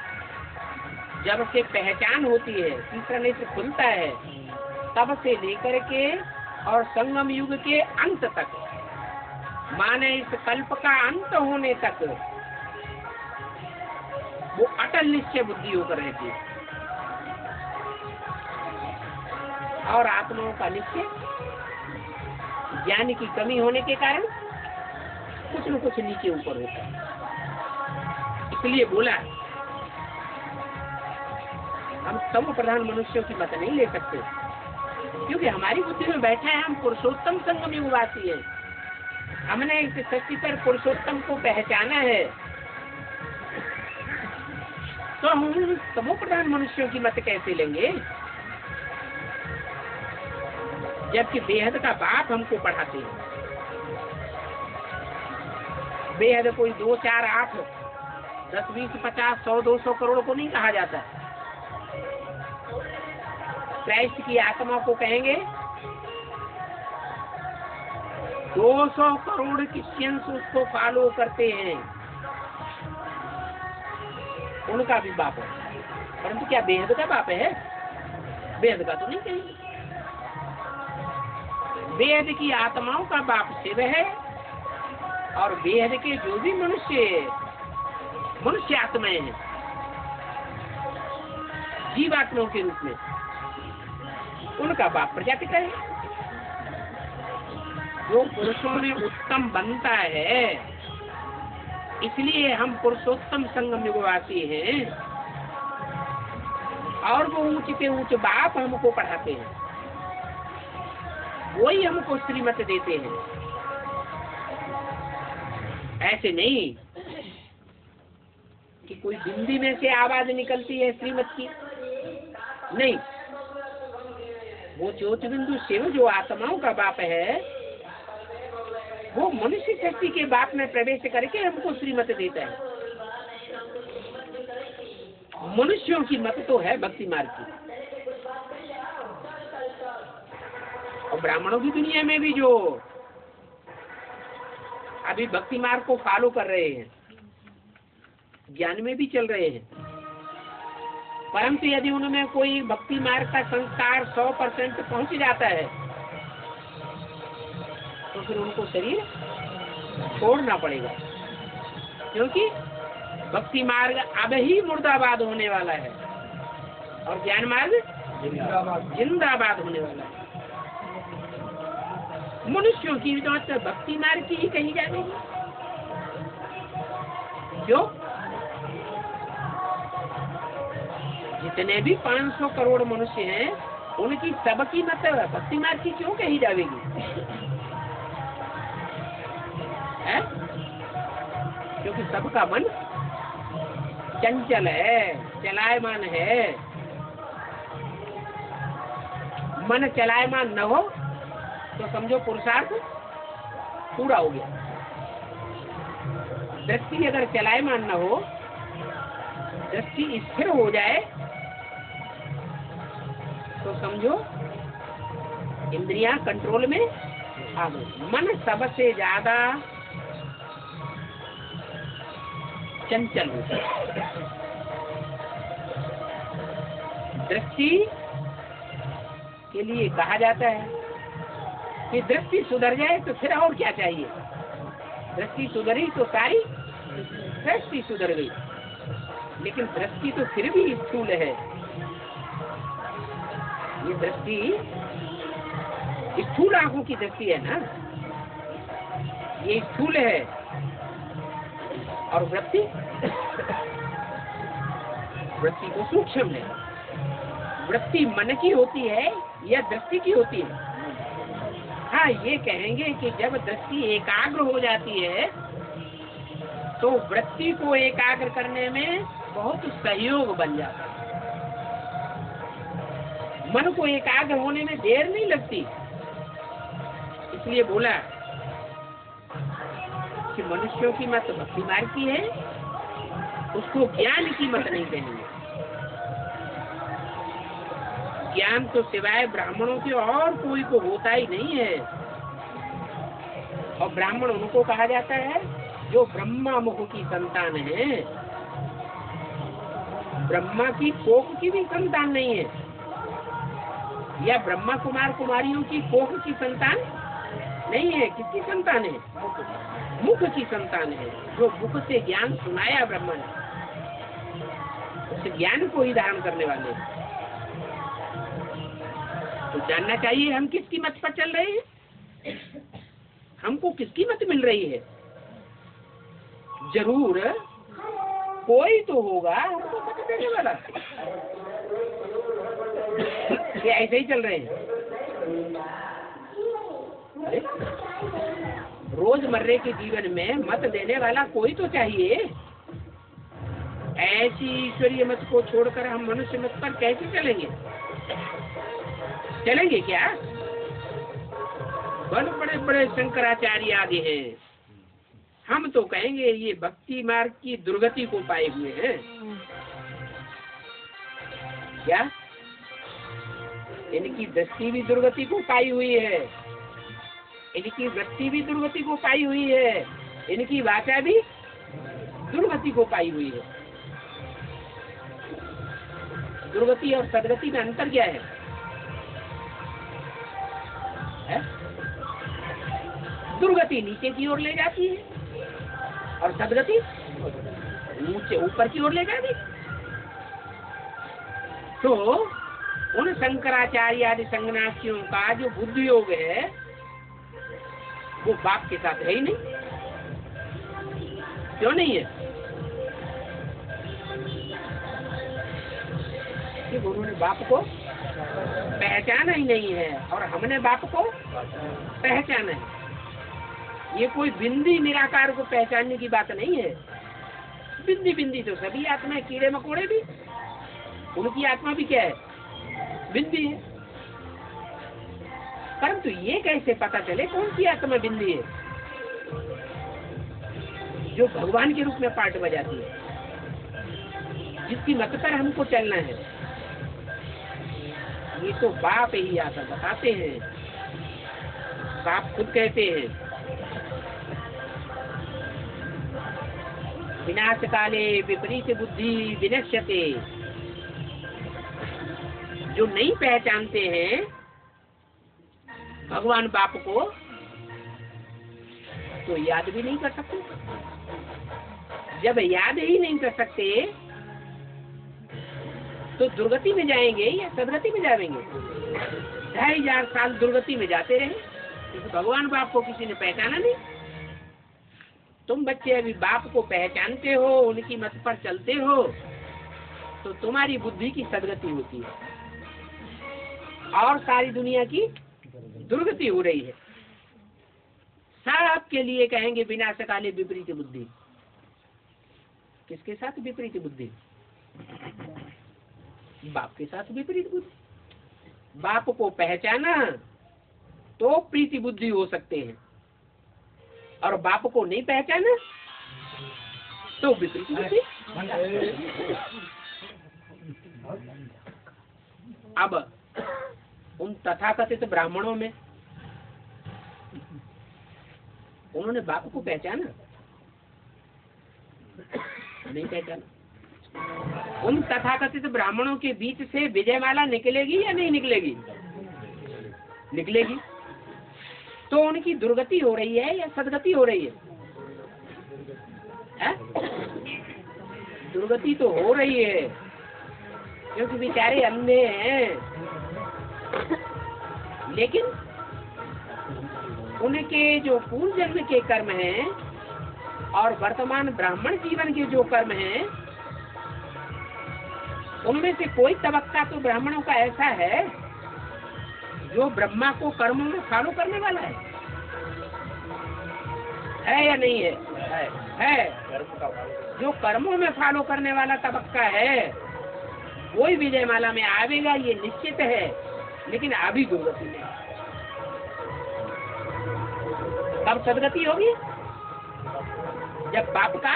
जब से पहचान होती है, तीसरा नेत्र खुलता है, तब से लेकर के और संगम युग के अंत तक, माने इस कल्प का अंत होने तक वो अटल निश्चय बुद्धि होकर रहती है। और आत्माओं का निश्चय ज्ञान की कमी होने के कारण कुछ न कुछ नीचे ऊपर होता है। इसलिए बोला हम सब प्रधान मनुष्यों की मत नहीं ले सकते। क्योंकि हमारी बुद्धि में बैठा है हम पुरुषोत्तम संगम युगवासी है। हमने इस सृष्टि पर पुरुषोत्तम को पहचाना है, तो हम तमो प्रधान मनुष्यों की मत कैसे लेंगे, जबकि बेहद का बाप हमको पढ़ाते हैं। बेहद कोई 2, 4, 8, 10, 20, 50, 100, 200 करोड़ को नहीं कहा जाता। क्राइस्ट की आत्मा को कहेंगे 200 करोड़ क्रिश्चियंस उसको फॉलो करते हैं, उनका भी बाप है। परंतु क्या बेहद का बाप है? बेहद का तो नहीं कहेंगे। बेहद की आत्माओं का बाप शिव है, और बेहद के जो भी मनुष्य आत्माएं हैं जीवात्माओं के रूप में, उनका बाप प्रजापिता है। जो पुरुषों में उत्तम बनता है, इसलिए हम पुरुषोत्तम संगम युगवासी हैं, और वो ऊंच के ऊंच बाप हमको पढ़ाते हैं, वही हमको श्रीमत देते हैं। ऐसे नहीं कि कोई बिंदी में से आवाज निकलती है श्रीमत की, नहीं। वो ज्योति बिंदु शिव जो आत्माओं का बाप है, वो मनुष्य शक्ति के बाप में प्रवेश करके हमको श्रीमत देता है। मनुष्यों की मत तो है भक्ति मार्ग की, और ब्राह्मणों की दुनिया में भी जो अभी भक्ति मार्ग को फॉलो कर रहे हैं, ज्ञान में भी चल रहे हैं, परंतु यदि उनमें कोई भक्ति मार्ग का संस्कार 100% पहुंच जाता है, तो फिर उनको शरीर छोड़ना पड़ेगा, क्योंकि भक्ति मार्ग अब ही मुर्दाबाद होने वाला है, और ज्ञान मार्ग जिंदाबाद होने वाला है। मनुष्यों की तो भक्ति मार्ग की ही कही जाएगी। क्यों? जितने भी 500 करोड़ मनुष्य हैं, उनकी सबकी मत भक्ति मार्ग की क्यों कही जाएगी? है? क्योंकि सबका मन चंचल है, चलायमान है। मन चलायमान न हो तो समझो पुरुषार्थ पूरा हो गया। दृष्टि अगर चलायमान न हो, दृष्टि स्थिर हो जाए, तो समझो इंद्रियां कंट्रोल में आ गई। मन सबसे ज्यादा चंचल होता है। दृष्टि के लिए कहा जाता है कि दृष्टि सुधर जाए तो फिर और क्या चाहिए। दृष्टि सुधरी तो सारी दृष्टि सुधर गई, लेकिन दृष्टि तो फिर भी स्थूल है। ये दृष्टि स्थूल आंखों की दृष्टि है ना, ये स्थूल है। और वृत्ति तो सूक्ष्म है। वृत्ति मन की होती है या दृष्टि की होती है? हाँ, ये कहेंगे कि जब दृष्टि एकाग्र हो जाती है, तो वृत्ति को एकाग्र करने में बहुत सहयोग बन जाता है। मन को एकाग्र होने में देर नहीं लगती। इसलिए बोला कि मनुष्यों की मत भक्ति मार्ग की है, उसको ज्ञान की मत नहीं कहेंगे। ज्ञान तो सिवाय ब्राह्मणों के और कोई को होता ही नहीं है। और ब्राह्मण उनको कहा जाता है जो ब्रह्मा मुख की संतान है। ब्रह्मा की कोख की भी संतान नहीं है, या ब्रह्मा कुमार कुमारियों की कोख की संतान नहीं है। किसकी संतान है? मुख की संतान है। जो मुख से ज्ञान सुनाया ब्रह्मा ने, उस ज्ञान को ही धारण करने वाले। तो जानना चाहिए हम किसकी मत पर चल रहे हैं, हमको किसकी मत मिल रही है। जरूर कोई तो होगा हमको मत देने वाला। ये ऐसे ही चल रहे हैं। अरे रोजमर्रे के जीवन में मत देने वाला कोई तो चाहिए। ऐसी ईश्वरीय मत को छोड़कर हम मनुष्य मत पर कैसे चलेंगे? चलेंगे क्या? बड़े बड़े शंकराचार्य आदि हैं, हम तो कहेंगे ये भक्ति मार्ग की दुर्गति को पाए हुए हैं। क्या इनकी दृष्टि भी दुर्गति को पाई हुई है, इनकी वृत्ति भी दुर्गति को पाई हुई है, इनकी वाचा भी दुर्गति को पाई हुई है। दुर्गति और सदगति में अंतर क्या है? दुर्गति नीचे की ओर ले जाती है और सदगति नीचे ऊपर की ओर ले जाती। तो उन शंकराचार्य आदि संन्यासियों का जो बुद्धि योग है वो बाप के साथ है ही नहीं। क्यों नहीं है? कि उन्होंने बाप को पहचाना ही नहीं है और हमने बाप को पहचाना है। ये कोई बिंदी निराकार को पहचानने की बात नहीं है। बिंदी बिंदी तो सभी आत्मा है, कीड़े मकोड़े भी, उनकी आत्मा भी क्या है? बिंदी है। परंतु ये कैसे पता चले कौन सी आत्मा बिंदी है? जो भगवान के रूप में पार्ट बजाती है, जिसकी मत पर हमको चलना है। ये तो बाप ही आता बताते हैं। बाप खुद कहते हैं विनाश काले विपरीत बुद्धि विनश्यते। जो नहीं पहचानते हैं भगवान बाप को तो याद भी नहीं कर सकते। जब याद ही नहीं कर सकते तो दुर्गति में जाएंगे या सदगति में जाएंगे? 2500 साल दुर्गति में जाते रहे क्योंकि भगवान बाप को किसी ने पहचाना नहीं। तुम बच्चे अभी बाप को पहचानते हो, उनकी मत पर चलते हो, तो तुम्हारी बुद्धि की सदगति होती है और सारी दुनिया की दुर्गति हो रही है। सबके लिए कहेंगे विनाश काले विपरीत बुद्धि। किसके साथ विपरीत बुद्धि? बाप के साथ विपरीत बुद्धि। बाप को पहचाना तो प्रीति बुद्धि हो सकते हैं और बाप को नहीं पहचाना तो विपरीत बुद्धि। अब उन तथाकथित ब्राह्मणों में उन्होंने बाप को पहचाना? नहीं पहचाना। उन तथाकथित ब्राह्मणों के बीच से विजयमाला निकलेगी या नहीं निकलेगी? निकलेगी। तो उनकी दुर्गति हो रही है या सदगति हो रही है? दुर्गति तो हो रही है क्योंकि बेचारे अंधे हैं। लेकिन उनके जो पूर्व जन्म के कर्म हैं और वर्तमान ब्राह्मण जीवन के जो कर्म हैं उनमें से कोई तबक्का तो ब्राह्मणों का ऐसा है जो ब्रह्मा को कर्मों में फॉलो करने वाला है या नहीं है? है। जो कर्मों में फॉलो करने वाला तबक्का है वही विजयमाला में आवेगा, ये निश्चित है। लेकिन अभी दुर्गति में। कब सदगति होगी? जब बाप का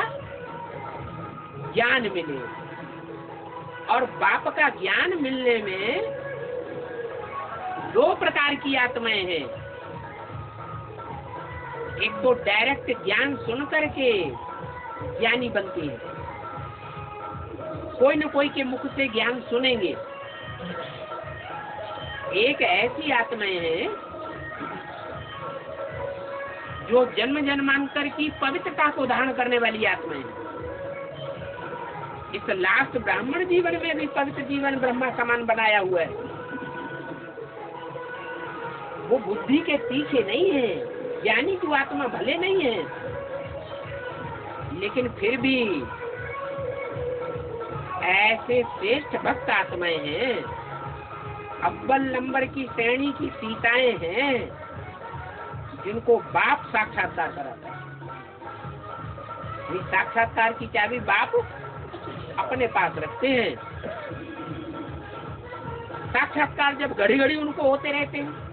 ज्ञान मिले। और बाप का ज्ञान मिलने में 2 प्रकार की आत्माएं हैं। एक तो डायरेक्ट ज्ञान सुन करके ज्ञानी बनती है, कोई न कोई के मुख से ज्ञान सुनेंगे। एक ऐसी आत्माएं हैं जो जन्म जन्मांतर की पवित्रता को धारण करने वाली आत्माएं हैं। इस लास्ट ब्राह्मण जीवन में भी पवित्र जीवन ब्रह्मा समान बनाया हुआ है। वो बुद्धि के पीछे नहीं है, ज्ञानी की आत्मा भले नहीं है, लेकिन फिर भी ऐसे श्रेष्ठ भक्त आत्माएं हैं अव्वल नंबर की श्रेणी की सीताएं हैं जिनको बाप साक्षात्कार कराता है। ये साक्षात्कार की चाबी बाप अपने पास रखते हैं। साक्षात्कार जब घड़ी घड़ी उनको होते रहते हैं,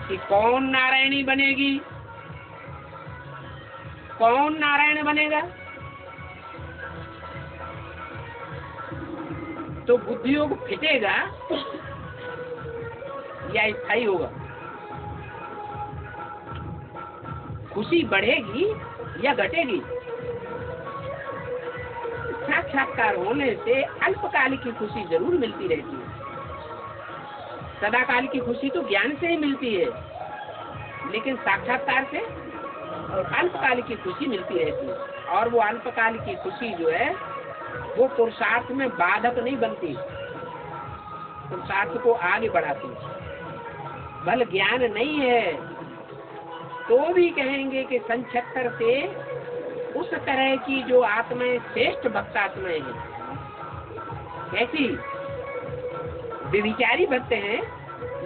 कि कौन नारायणी बनेगी, कौन नारायण बनेगा, तो बुद्धि योग फिटेगा या स्थायी होगा, खुशी बढ़ेगी या घटेगी। साक्षात्कार होने से अल्पकाल की खुशी जरूर मिलती रहती है, सदाकाल की खुशी तो ज्ञान से ही मिलती है, लेकिन साक्षात्कार से अल्पकाल की खुशी मिलती रहती है। और वो अल्पकाल की खुशी जो है वो पुरुषार्थ में बाधक नहीं बनती, पुरुषार्थ को आगे बढ़ाती। बल ज्ञान नहीं है तो भी कहेंगे कि संक्षेत्र से उस तरह की जो आत्माएं श्रेष्ठ भक्त आत्माएं हैं, कैसी व्यभिचारी भक्त हैं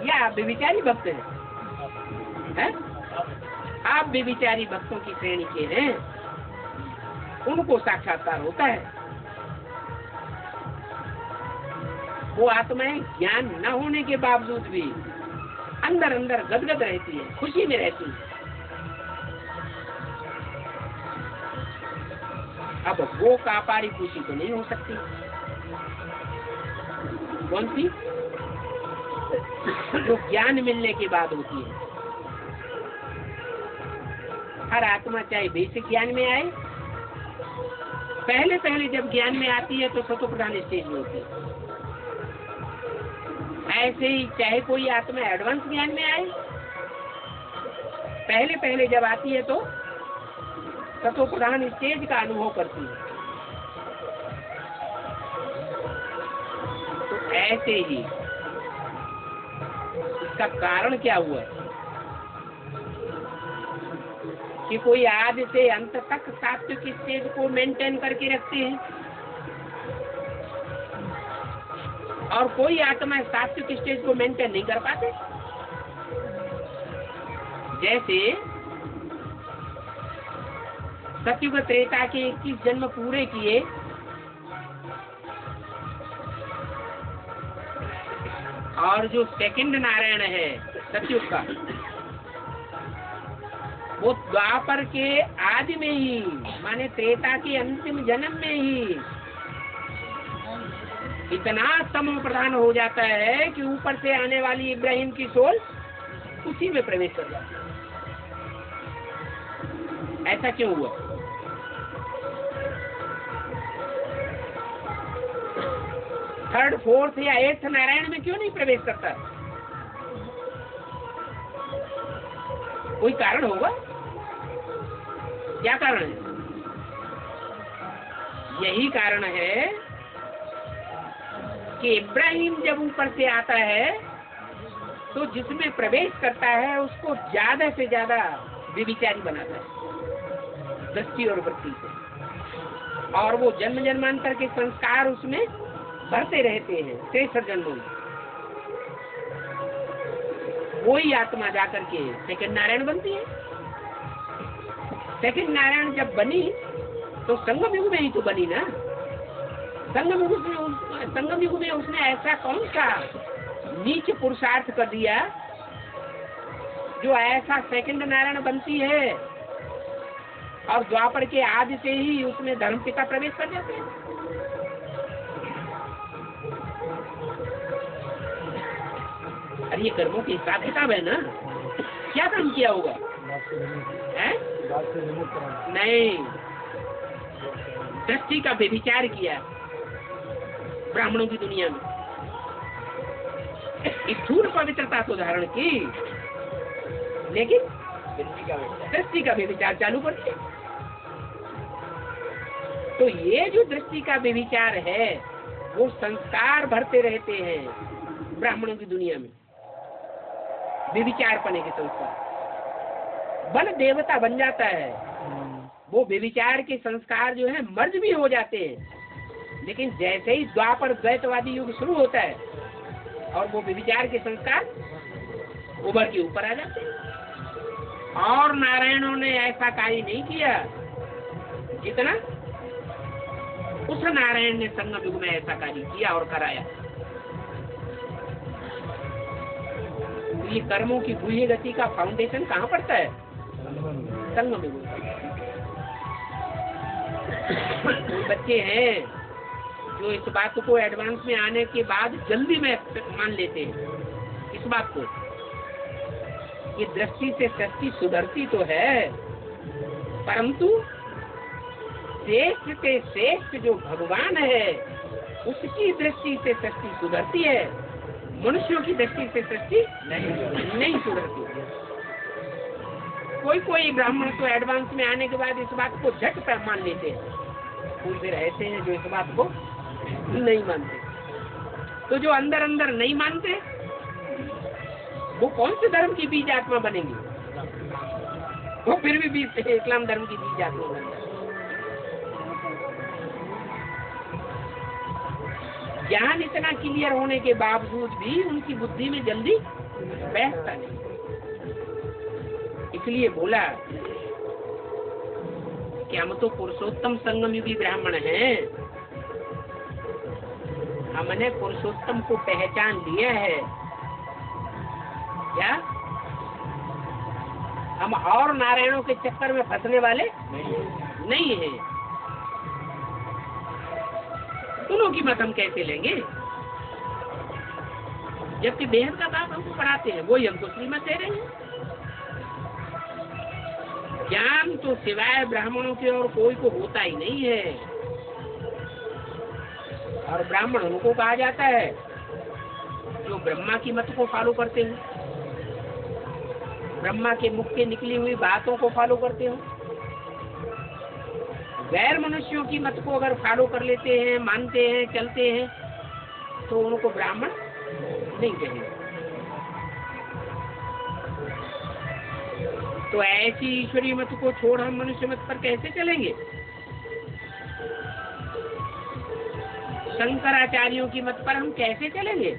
या व्यभिचारी भक्त हैं? आप व्यभिचारी भक्तों की श्रेणी के हैं, उनको साक्षात्कार होता है। वो आत्माएं ज्ञान न होने के बावजूद भी अंदर अंदर गदगद रहती है, खुशी में रहती है। अब वो कापारी खुशी तो नहीं हो सकती। कौन सी? जो ज्ञान मिलने के बाद होती है। हर आत्मा चाहे बेसिक ज्ञान में आए, पहले पहले जब ज्ञान में आती है तो सतो प्रधान स्टेज में होती है। ऐसे ही चाहे कोई आत्मा एडवांस ज्ञान में आए, पहले पहले जब आती है तो सतो प्रधान स्टेज का अनुभव करती है। तो ऐसे ही इसका कारण क्या हुआ कि कोई आदि से अंत तक सात्विक स्टेज को मेंटेन करके रखते हैं और कोई आत्मा सात्विक स्टेज को मेंटेन नहीं कर पाते। जैसे सतयुग त्रेता के 21 जन्म पूरे किए और जो सेकंड नारायण है सतयुग का, वो द्वापर के आदि में ही माने त्रेता के अंतिम जन्म में ही इतना सम प्रधान हो जाता है कि ऊपर से आने वाली इब्राहिम की सोल उसी में प्रवेश कर जाती है। ऐसा क्यों हुआ? थर्ड, फोर्थ या एट्थ नारायण में क्यों नहीं प्रवेश करता? कोई कारण होगा? क्या कारण है? यही कारण है कि इब्राहिम जब ऊपर से आता है तो जिसमें प्रवेश करता है उसको ज्यादा से ज्यादा व्यभिचारी बनाता है दृष्टि और वृत्ति से, और वो जन्म जन्मांतर के संस्कार उसमें भरते रहते हैं शेष जन्मों में। वही आत्मा जाकर के सेकंड नारायण बनती है। सेकंड नारायण जब बनी तो संगम युग में ही तो बनी ना। संगम युग में उसने ऐसा कौन सा नीच पुरुषार्थ कर दिया जो ऐसा सेकंड नारायण बनती है, और द्वापर के आदि से ही उसमें धर्मपिता प्रवेश कर जाते हैं। अरे ये कर्मों की हिसाब किताब है ना, क्या काम किया होगा? नहीं, दृष्टि का व्यभिचार किया ब्राह्मणों की दुनिया में, स्थूल पवित्रता तो धारण की, लेकिन दृष्टि का व्यभिचार चालू कर दिया। तो ये जो दृष्टि का व्यभिचार है वो संस्कार भरते रहते हैं ब्राह्मणों की दुनिया में, व्यभिचार पने के संस्कार। बल देवता बन जाता है, वो व्यभिचार के संस्कार जो है मर्ज भी हो जाते हैं, लेकिन जैसे ही द्वापर द्वैतवादी युग शुरू होता है और वो विचार के संस्कार उभर के ऊपर आ जाते हैं। और नारायणों ने ऐसा कार्य नहीं किया जितना उस नारायण ने संगम युग में ऐसा कार्य किया और कराया। ये कर्मों की गुह्य गति का फाउंडेशन कहाँ पड़ता है? संगम युग। कोई बच्चे हैं जो इस बात को एडवांस में आने के बाद जल्दी में मान लेते हैं इस बात को कि दृष्टि से सृष्टि सुधरती तो है, परंतु श्रेष्ठ से श्रेष्ठ जो भगवान है उसकी दृष्टि से सृष्टि सुधरती है, मनुष्यों की दृष्टि से सृष्टि नहीं सुधरती। कोई ब्राह्मण तो एडवांस में आने के बाद इस बात को झट पे मान लेते हैं, कोई फिर ऐसे हैं जो इस बात को नहीं मानते। तो जो अंदर अंदर नहीं मानते वो कौन से धर्म की बीज आत्मा बनेंगे? वो फिर भी इस्लाम धर्म की बीज आत्मा बनेंगे। ज्ञान इतना क्लियर होने के बावजूद भी उनकी बुद्धि में जल्दी बैठता नहीं। इसलिए बोला कि हम तो पुरुषोत्तम संगम युगी ब्राह्मण हैं, हमने पुरुषोत्तम को पहचान लिया है। क्या हम और नारायणों के चक्कर में फंसने वाले नहीं हैं। दोनों की मत हम कैसे लेंगे जबकि बेहद का बाप हमको पढ़ाते हैं, वही हमको श्रीमत दे रहे हैं। ज्ञान तो सिवाय ब्राह्मणों के और कोई को होता ही नहीं है। और ब्राह्मण उनको कहा जाता है जो ब्रह्मा की मत को फॉलो करते हैं, ब्रह्मा के मुख के निकली हुई बातों को फॉलो करते हो। गैर मनुष्यों की मत को अगर फॉलो कर लेते हैं, मानते हैं, चलते हैं, तो उनको ब्राह्मण नहीं कहेंगे। तो ऐसी ईश्वरीय मत को छोड़ हम मनुष्य मत पर कैसे चलेंगे? शंकराचार्यों की मत पर हम कैसे चलेंगे?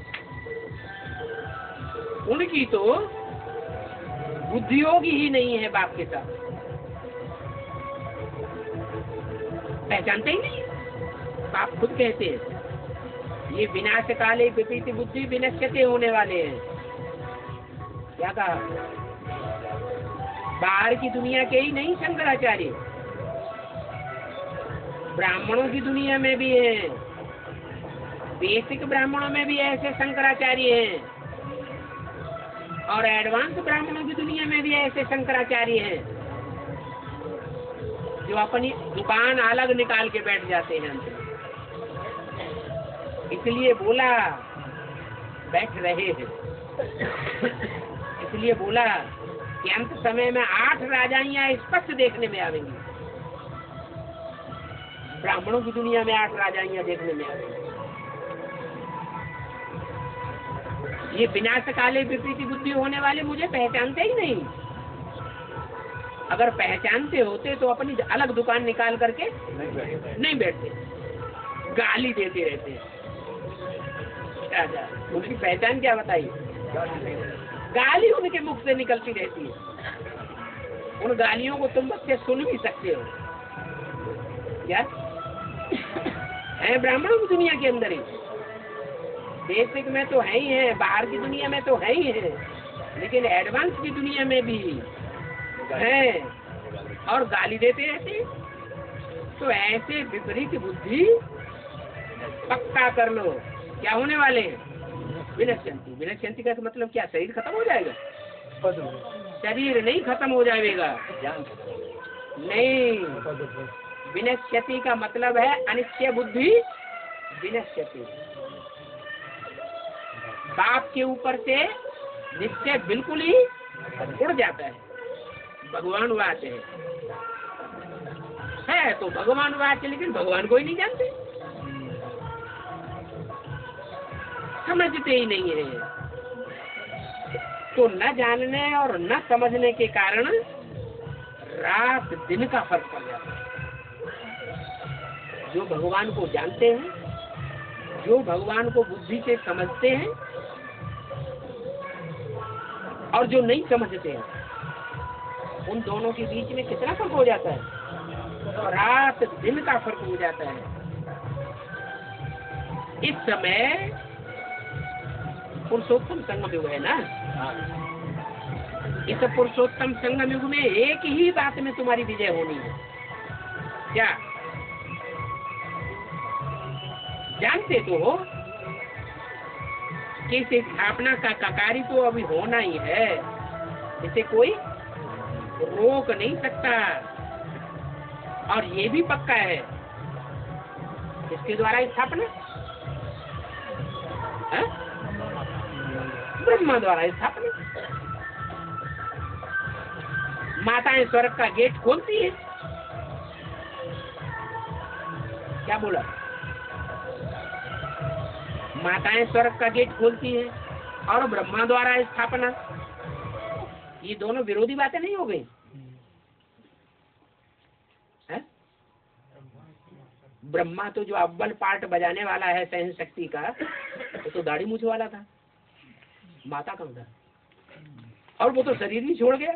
उनकी तो बुद्धियोग ही नहीं है बाप के साथ, पहचानते ही नहीं। बाप खुद कहते हैं ये विनाश काले विपरीत बुद्धि विनश्यते होने वाले हैं। क्या कहा? बाहर की दुनिया के ही नहीं शंकराचार्य, ब्राह्मणों की दुनिया में भी है, बेसिक ब्राह्मणों में भी ऐसे शंकराचार्य हैं, और एडवांस ब्राह्मणों की दुनिया में भी ऐसे शंकराचार्य हैं जो अपनी दुकान अलग निकाल के बैठ जाते हैं। इसलिए बोला बैठ रहे हैं, इसलिए बोला कि अंत समय में 8 राजाइयां स्पष्ट देखने में आवेंगी। ब्राह्मणों की दुनिया में 8 राजाइयां देखने में आवेंगी। ये विनाश काले विपरीत बुद्धि होने वाले मुझे पहचानते ही नहीं। अगर पहचानते होते तो अपनी अलग दुकान निकाल करके नहीं बैठते, गाली देते रहते। उनकी पहचान क्या बताइए? गाली उनके मुख से निकलती रहती है। उन गालियों को तुम बच्चे सुन भी सकते हो। क्या है? ब्राह्मणों की दुनिया के अंदर ही, बेसिक में तो है ही है, बाहर की दुनिया में तो है ही है, लेकिन एडवांस की दुनिया में भी है और गाली देते रहते। तो ऐसे विपरीत बुद्धि पक्का कर लो, क्या होने वाले हैं? विनश्यन्ति। विनश्यन्ति का मतलब क्या? शरीर खत्म हो जाएगा? शरीर नहीं खत्म हो जाएगा, नहीं। विनश्यति का मतलब है अनिश्चय बुद्धि विनश्यति। बाप के ऊपर से निश्चय बिल्कुल ही उड़ जाता है। भगवान वाच है तो भगवान वाच, लेकिन भगवान को ही नहीं जानते, समझते ही नहीं है। तो न जानने और न समझने के कारण रात दिन का फर्क पड़ जाता है। जो भगवान को जानते हैं, जो भगवान को बुद्धि से समझते हैं, और जो नहीं समझते हैं, उन दोनों के बीच में कितना फर्क हो जाता है? रात दिन का फर्क हो जाता है। इस समय पुरुषोत्तम संगम युग है ना। इस पुरुषोत्तम संगम युग में एक ही बात में तुम्हारी विजय होनी है। क्या जानते तो हो कि इस स्थापना का कार्य तो अभी होना ही है, इसे कोई रोक नहीं सकता। और ये भी पक्का है, इसके द्वारा स्थापना ब्रह्मा द्वारा स्थापना। माताएं स्वर्ग का गेट खोलती है। क्या बोला? माताएं स्वर्ग का गेट खोलती है और ब्रह्मा द्वारा स्थापना। ये दोनों विरोधी बातें नहीं हो गई? ब्रह्मा तो जो अव्वल पार्ट बजाने वाला है सहन शक्ति का, वो तो दाढ़ी मूछ वाला था। माता कौन था? और वो तो शरीर ही छोड़ गया।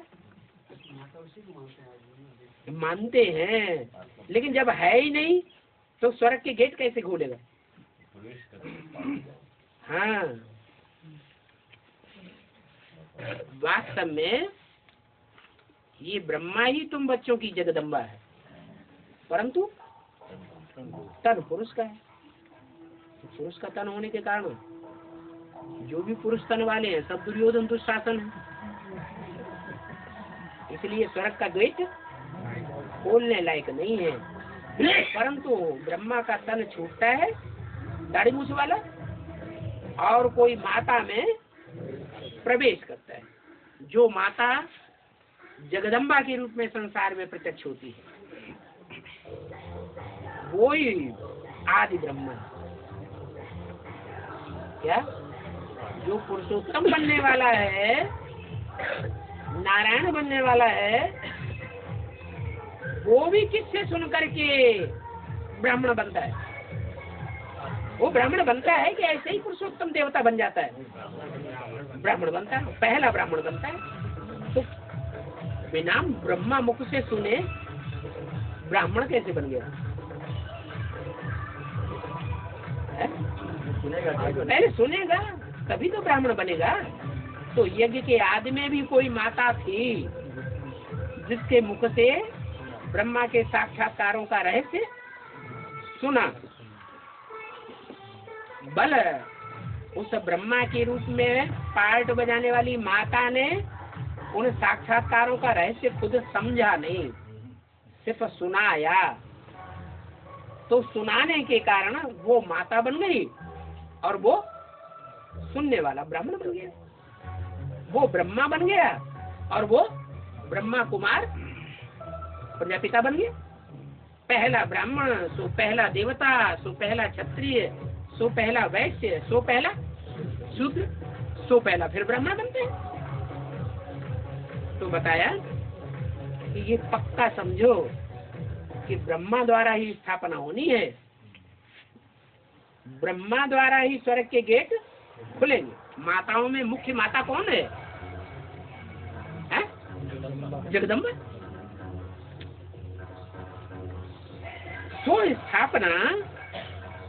मानते हैं, लेकिन जब है ही नहीं तो स्वर्ग के गेट कैसे खोलेगा? हाँ, वास्तव में ये ब्रह्मा ही तुम बच्चों की जगदम्बा है, परंतु तन पुरुष का है। पुरुष का तन होने के कारण जो भी पुरुष तन वाले हैं सब दुर्योधन दुशासन है। इसलिए स्वर्ग का गेट खोलने लायक नहीं है। परंतु ब्रह्मा का तन छूटता है, दाढ़ी मूछ वाला, और कोई माता में प्रवेश करता है, जो माता जगदम्बा के रूप में संसार में प्रत्यक्ष होती है। वो ही आदि ब्रह्म है। क्या? जो पुरुषोत्तम बनने वाला है, नारायण बनने वाला है, वो भी किससे सुन करके ब्राह्मण बनता है? वो ब्राह्मण बनता है कि ऐसे ही पुरुषोत्तम देवता बन जाता है? ब्राह्मण बनता है, पहला ब्राह्मण बनता है। तो बिना ब्रह्मा मुख से सुने ब्राह्मण कैसे बन गया? पहले सुनेगा तभी तो ब्राह्मण बनेगा। तो यज्ञ के आदि में भी कोई माता थी जिसके मुख से ब्रह्मा के साक्षात्कारों का रहस्य सुना। बल उस ब्रह्मा के रूप में पार्ट बजाने वाली माता ने उन साक्षात्कारों का रहस्य खुद समझा नहीं, सिर्फ सुनाया। तो सुनाने के कारण वो माता बन गई और वो सुनने वाला ब्राह्मण बन गया। वो ब्रह्मा बन गया और वो ब्रह्मा कुमार प्रजापिता बन गया। पहला ब्राह्मण, सो पहला देवता, सो पहला क्षत्रिय, सो पहला वैश्य, सो पहला शूद्र, सो पहला फिर ब्राह्मण बनते हैं। तो बताया कि ये पक्का समझो कि ब्रह्मा द्वारा ही स्थापना होनी है, ब्रह्मा द्वारा ही स्वर्ग के गेट खुलेंगे। माताओं में मुख्य माता कौन है? जगदम्बा। तो स्थापना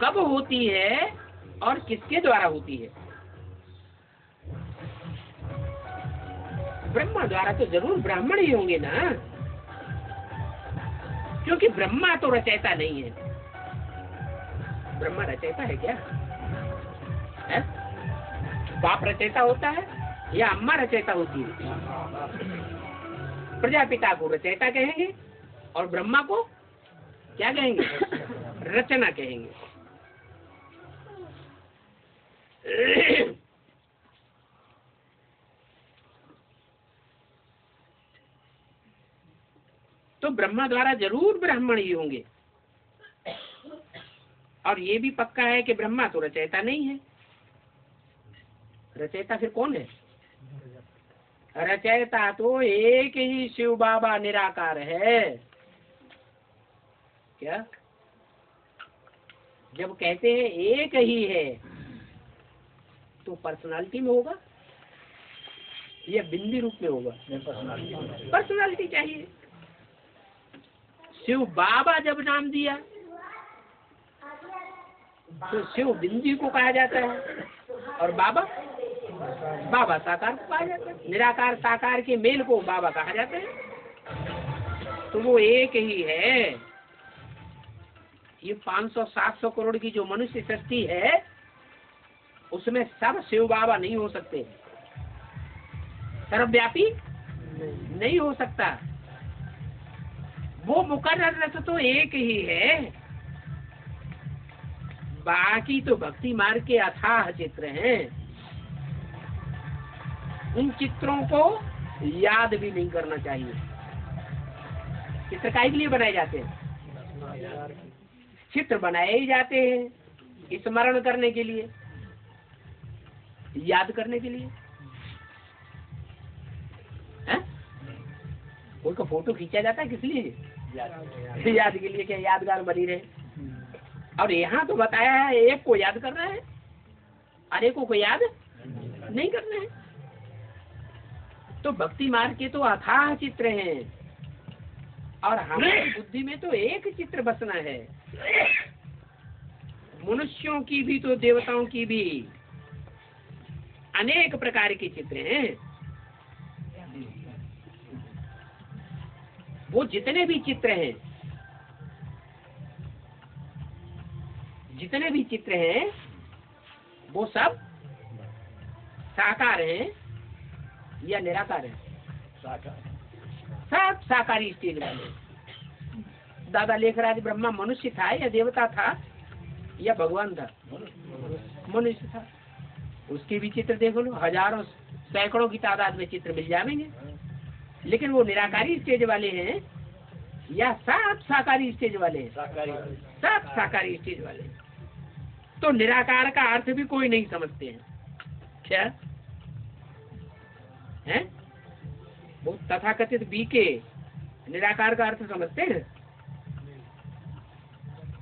कब होती है और किसके द्वारा होती है? ब्रह्मा द्वारा तो जरूर ब्राह्मण ही होंगे ना, क्योंकि ब्रह्मा तो रचयिता नहीं है। ब्रह्मा रचयिता है क्या? है? बाप रचयिता होता है या अम्मा रचयिता होती है? प्रजापिता को रचयिता कहेंगे और ब्रह्मा को क्या कहेंगे? रचना कहेंगे। तो ब्रह्मा द्वारा जरूर ब्राह्मण ही होंगे। और ये भी पक्का है कि ब्रह्मा तो रचयिता नहीं है। रचयिता फिर कौन है? रचयिता तो एक ही शिव बाबा निराकार है। क्या? जब कहते हैं एक ही है तो पर्सनालिटी में होगा या बिंदी रूप में होगा? पर्सनालिटी चाहिए। शिव बाबा जब नाम दिया तो शिव बिंदी को कहा जाता है और बाबा बाबा साकार को कहा जाता है। निराकार साकार के मेल को बाबा कहा जाता है। तो वो एक ही है। ये 500-700 करोड़ की जो मनुष्य सृष्टि है उसमें सब शिव बाबा नहीं हो सकते, सर्वव्यापी नहीं हो सकता। वो मुकर्रर रस तो एक ही है, बाकी तो भक्ति मार्ग के अथाह चित्र हैं। उन चित्रों को याद भी नहीं करना चाहिए। चित्र काहे के लिए बनाए जाते हैं? चित्र बनाए ही जाते हैं स्मरण करने के लिए, याद करने के लिए। उनका फोटो खींचा जाता है किस लिए? याद के लिए, क्या यादगार बनी रहे। और यहाँ तो बताया है एक को याद करना है, अनेकों को याद नहीं करना है। तो भक्ति मार्ग के तो अथाह चित्र हैं और हमारी बुद्धि में तो एक चित्र बसना है। मनुष्यों की भी तो देवताओं की भी अनेक प्रकार के चित्र हैं। वो जितने भी चित्र हैं, जितने भी चित्र हैं वो सब साकार हैं या निराकार हैं? सब साकारी स्टेज वाले। दादा लेखराज ब्रह्मा मनुष्य था या देवता था या भगवान था? मनुष्य था। उसके भी चित्र देख लो, हजारों सैकड़ों की तादाद में चित्र मिल जाएंगे। लेकिन वो निराकारी स्टेज वाले हैं या सब साकारी स्टेज वाले हैं? सब साकारी स्टेज वाले हैं। तो निराकार का अर्थ भी कोई नहीं समझते हैं। क्या है वो तथाकथित बीके निराकार का अर्थ समझते हैं?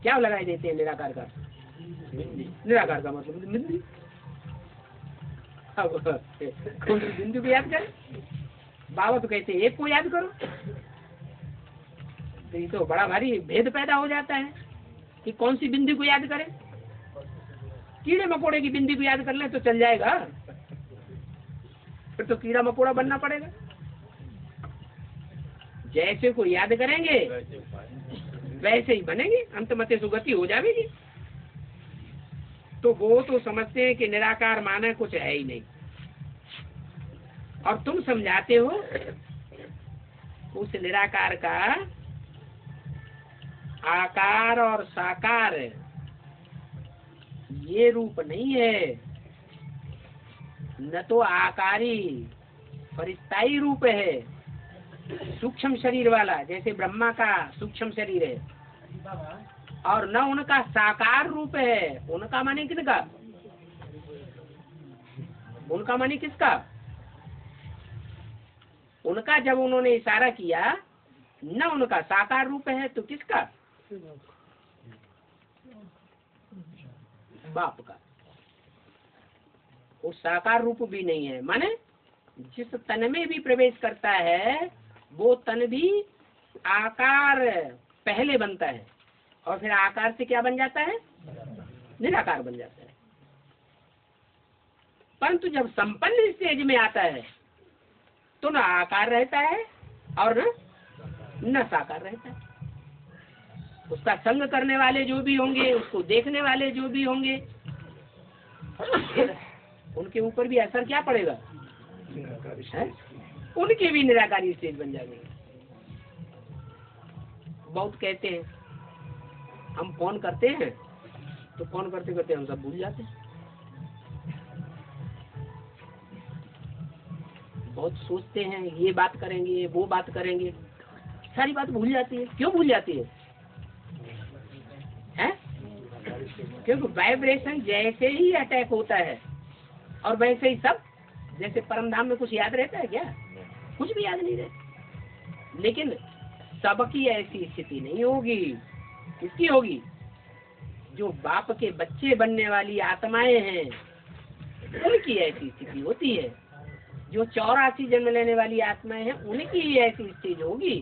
क्या लगाए देते हैं निराकार का? निराकार का मतलब बिंदी। अब कौन सी बिंदु को याद करें? बाबा तो कहते हैं एक को याद करो। तो ये तो बड़ा भारी भेद पैदा हो जाता है कि कौन सी बिंदी को याद करें। कीड़े मकोड़े की बिंदी को याद कर ले तो चल जाएगा, फिर तो कीड़ा मकोड़ा बनना पड़ेगा। जैसे को याद करेंगे वैसे ही बनेंगे, अंतमते सुगति हो जाएगी। तो वो तो समझते हैं कि निराकार माने कुछ है ही नहीं, और तुम समझाते हो उस निराकार का आकार और साकार ये रूप नहीं है, न तो आकारी परिस्थाई रूप है, सूक्ष्म शरीर वाला जैसे ब्रह्मा का सूक्ष्म शरीर है, और न उनका साकार रूप है। उनका माने किसका? उनका माने किसका? उनका जब उन्होंने इशारा किया न उनका साकार रूप है तो किसका? बाप का। वो साकार रूप भी नहीं है, माने जिस तन में भी प्रवेश करता है वो तन भी आकार पहले बनता है और फिर आकार से क्या बन जाता है? निराकार बन जाता है। परंतु जब संपन्न स्टेज में आता है तो न आकार रहता है और न साकार रहता है। उसका संग करने वाले जो भी होंगे, उसको देखने वाले जो भी होंगे, उनके ऊपर भी असर क्या पड़ेगा? उनके भी निराकारी स्टेज बन जाएंगे। बहुत कहते हैं हम फोन करते हैं तो फोन करते करते हम सब भूल जाते हैं। बहुत सोचते हैं ये बात करेंगे वो बात करेंगे, सारी बात भूल जाती है। क्यों भूल जाती है? क्योंकि वाइब्रेशन जैसे ही अटैक होता है और वैसे ही सब, जैसे परम धाम में कुछ याद रहता है क्या? कुछ भी याद नहीं रहता। लेकिन सबकी ऐसी स्थिति नहीं होगी। किसकी होगी? जो बाप के बच्चे बनने वाली आत्माएं हैं उनकी ऐसी स्थिति होती है। जो 84 जन्म लेने वाली आत्माएं हैं उनकी ही ऐसी स्थिति होगी।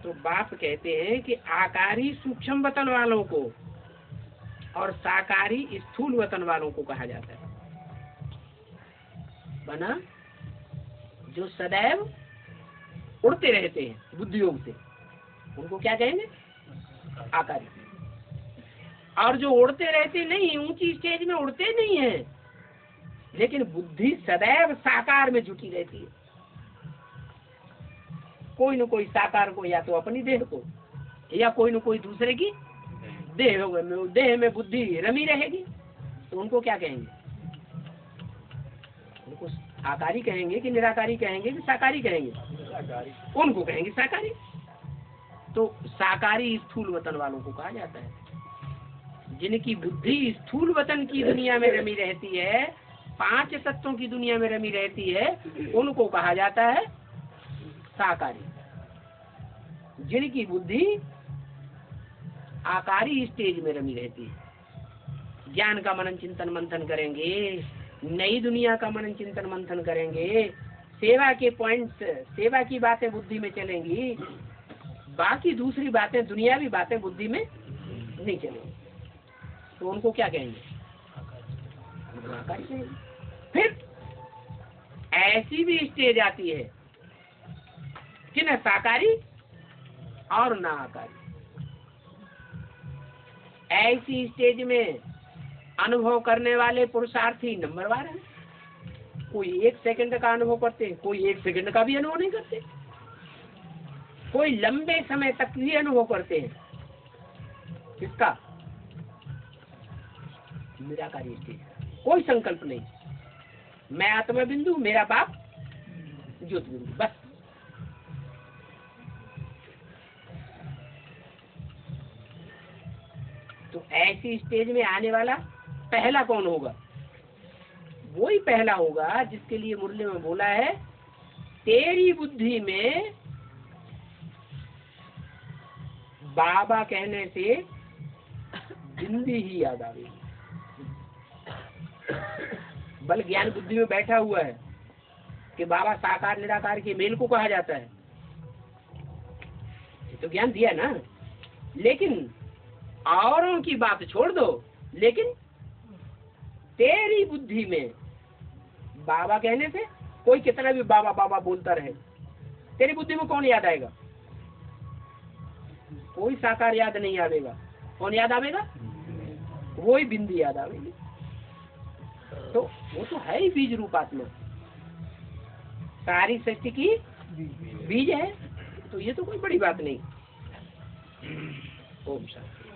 तो बाप कहते हैं कि आकारी सूक्ष्म वतन वालों को और साकारी स्थूल वतन वालों को कहा जाता है। बना जो सदैव उड़ते रहते हैं बुद्धि योग से, उनको क्या कहेंगे? आकारी। और जो उड़ते रहते नहीं, ऊंची स्टेज में उड़ते नहीं है, लेकिन बुद्धि सदैव साकार में जुटी रहती है। कोई न कोई साकार को, या तो अपनी देह को या कोई न कोई दूसरे की देह में बुद्धि रमी रहेगी। तो उनको क्या कहेंगे? उनको आकारी कहेंगे कि निराकारी कहेंगे कि साकारी कहेंगे? उनको कहेंगे साकारी। तो साकारी स्थूल वतन वालों को कहा जाता है। जिनकी बुद्धि स्थूल वतन की दुनिया में रमी रहती है, 5 तत्वों की दुनिया में रमी रहती है, उनको कहा जाता है साकारी। जिनकी बुद्धि आकारी स्टेज में रमी रहती है, ज्ञान का मनन चिंतन मंथन करेंगे, नई दुनिया का मनन चिंतन मंथन करेंगे, सेवा के पॉइंट्स, सेवा की बातें बुद्धि में चलेंगी, बाकी दूसरी बातें, दुनियावी बातें बुद्धि में नहीं चलेंगी। तो उनको क्या कहेंगे? आकारी कहेंगे। फिर ऐसी भी स्टेज आती है कि न साकारी और ना आकारी। ऐसी स्टेज में अनुभव करने वाले पुरुषार्थी नंबरवार हैं। कोई 1 सेकंड का अनुभव करते हैं, कोई 1 सेकंड का भी अनुभव नहीं करते, कोई लंबे समय तक भी अनुभव करते हैं। किसका? निराकारी स्टेज। कोई संकल्प नहीं, मैं आत्मा बिंदु, मेरा बाप ज्योति बिंदु, बस। तो ऐसी स्टेज में आने वाला पहला कौन होगा? वही पहला होगा जिसके लिए मुरली में बोला है, तेरी बुद्धि में बाबा कहने से बिंदी ही याद आवेगी। बल ज्ञान बुद्धि में बैठा हुआ है कि बाबा साकार निराकार के मेल को कहा जाता है, ये तो ज्ञान दिया ना। लेकिन औरों की बात छोड़ दो, लेकिन तेरी बुद्धि में बाबा कहने से कोई कितना भी बाबा बाबा बोलता रहे, तेरी बुद्धि में कौन याद आएगा? कोई साकार याद नहीं आवेगा। कौन याद आवेगा? वही बिंदी याद आवेगी। तो वो तो है ही बीज रूप आत्मा, सारी सृष्टि की बीज है। तो ये तो कोई बड़ी बात नहीं। ओम शांति।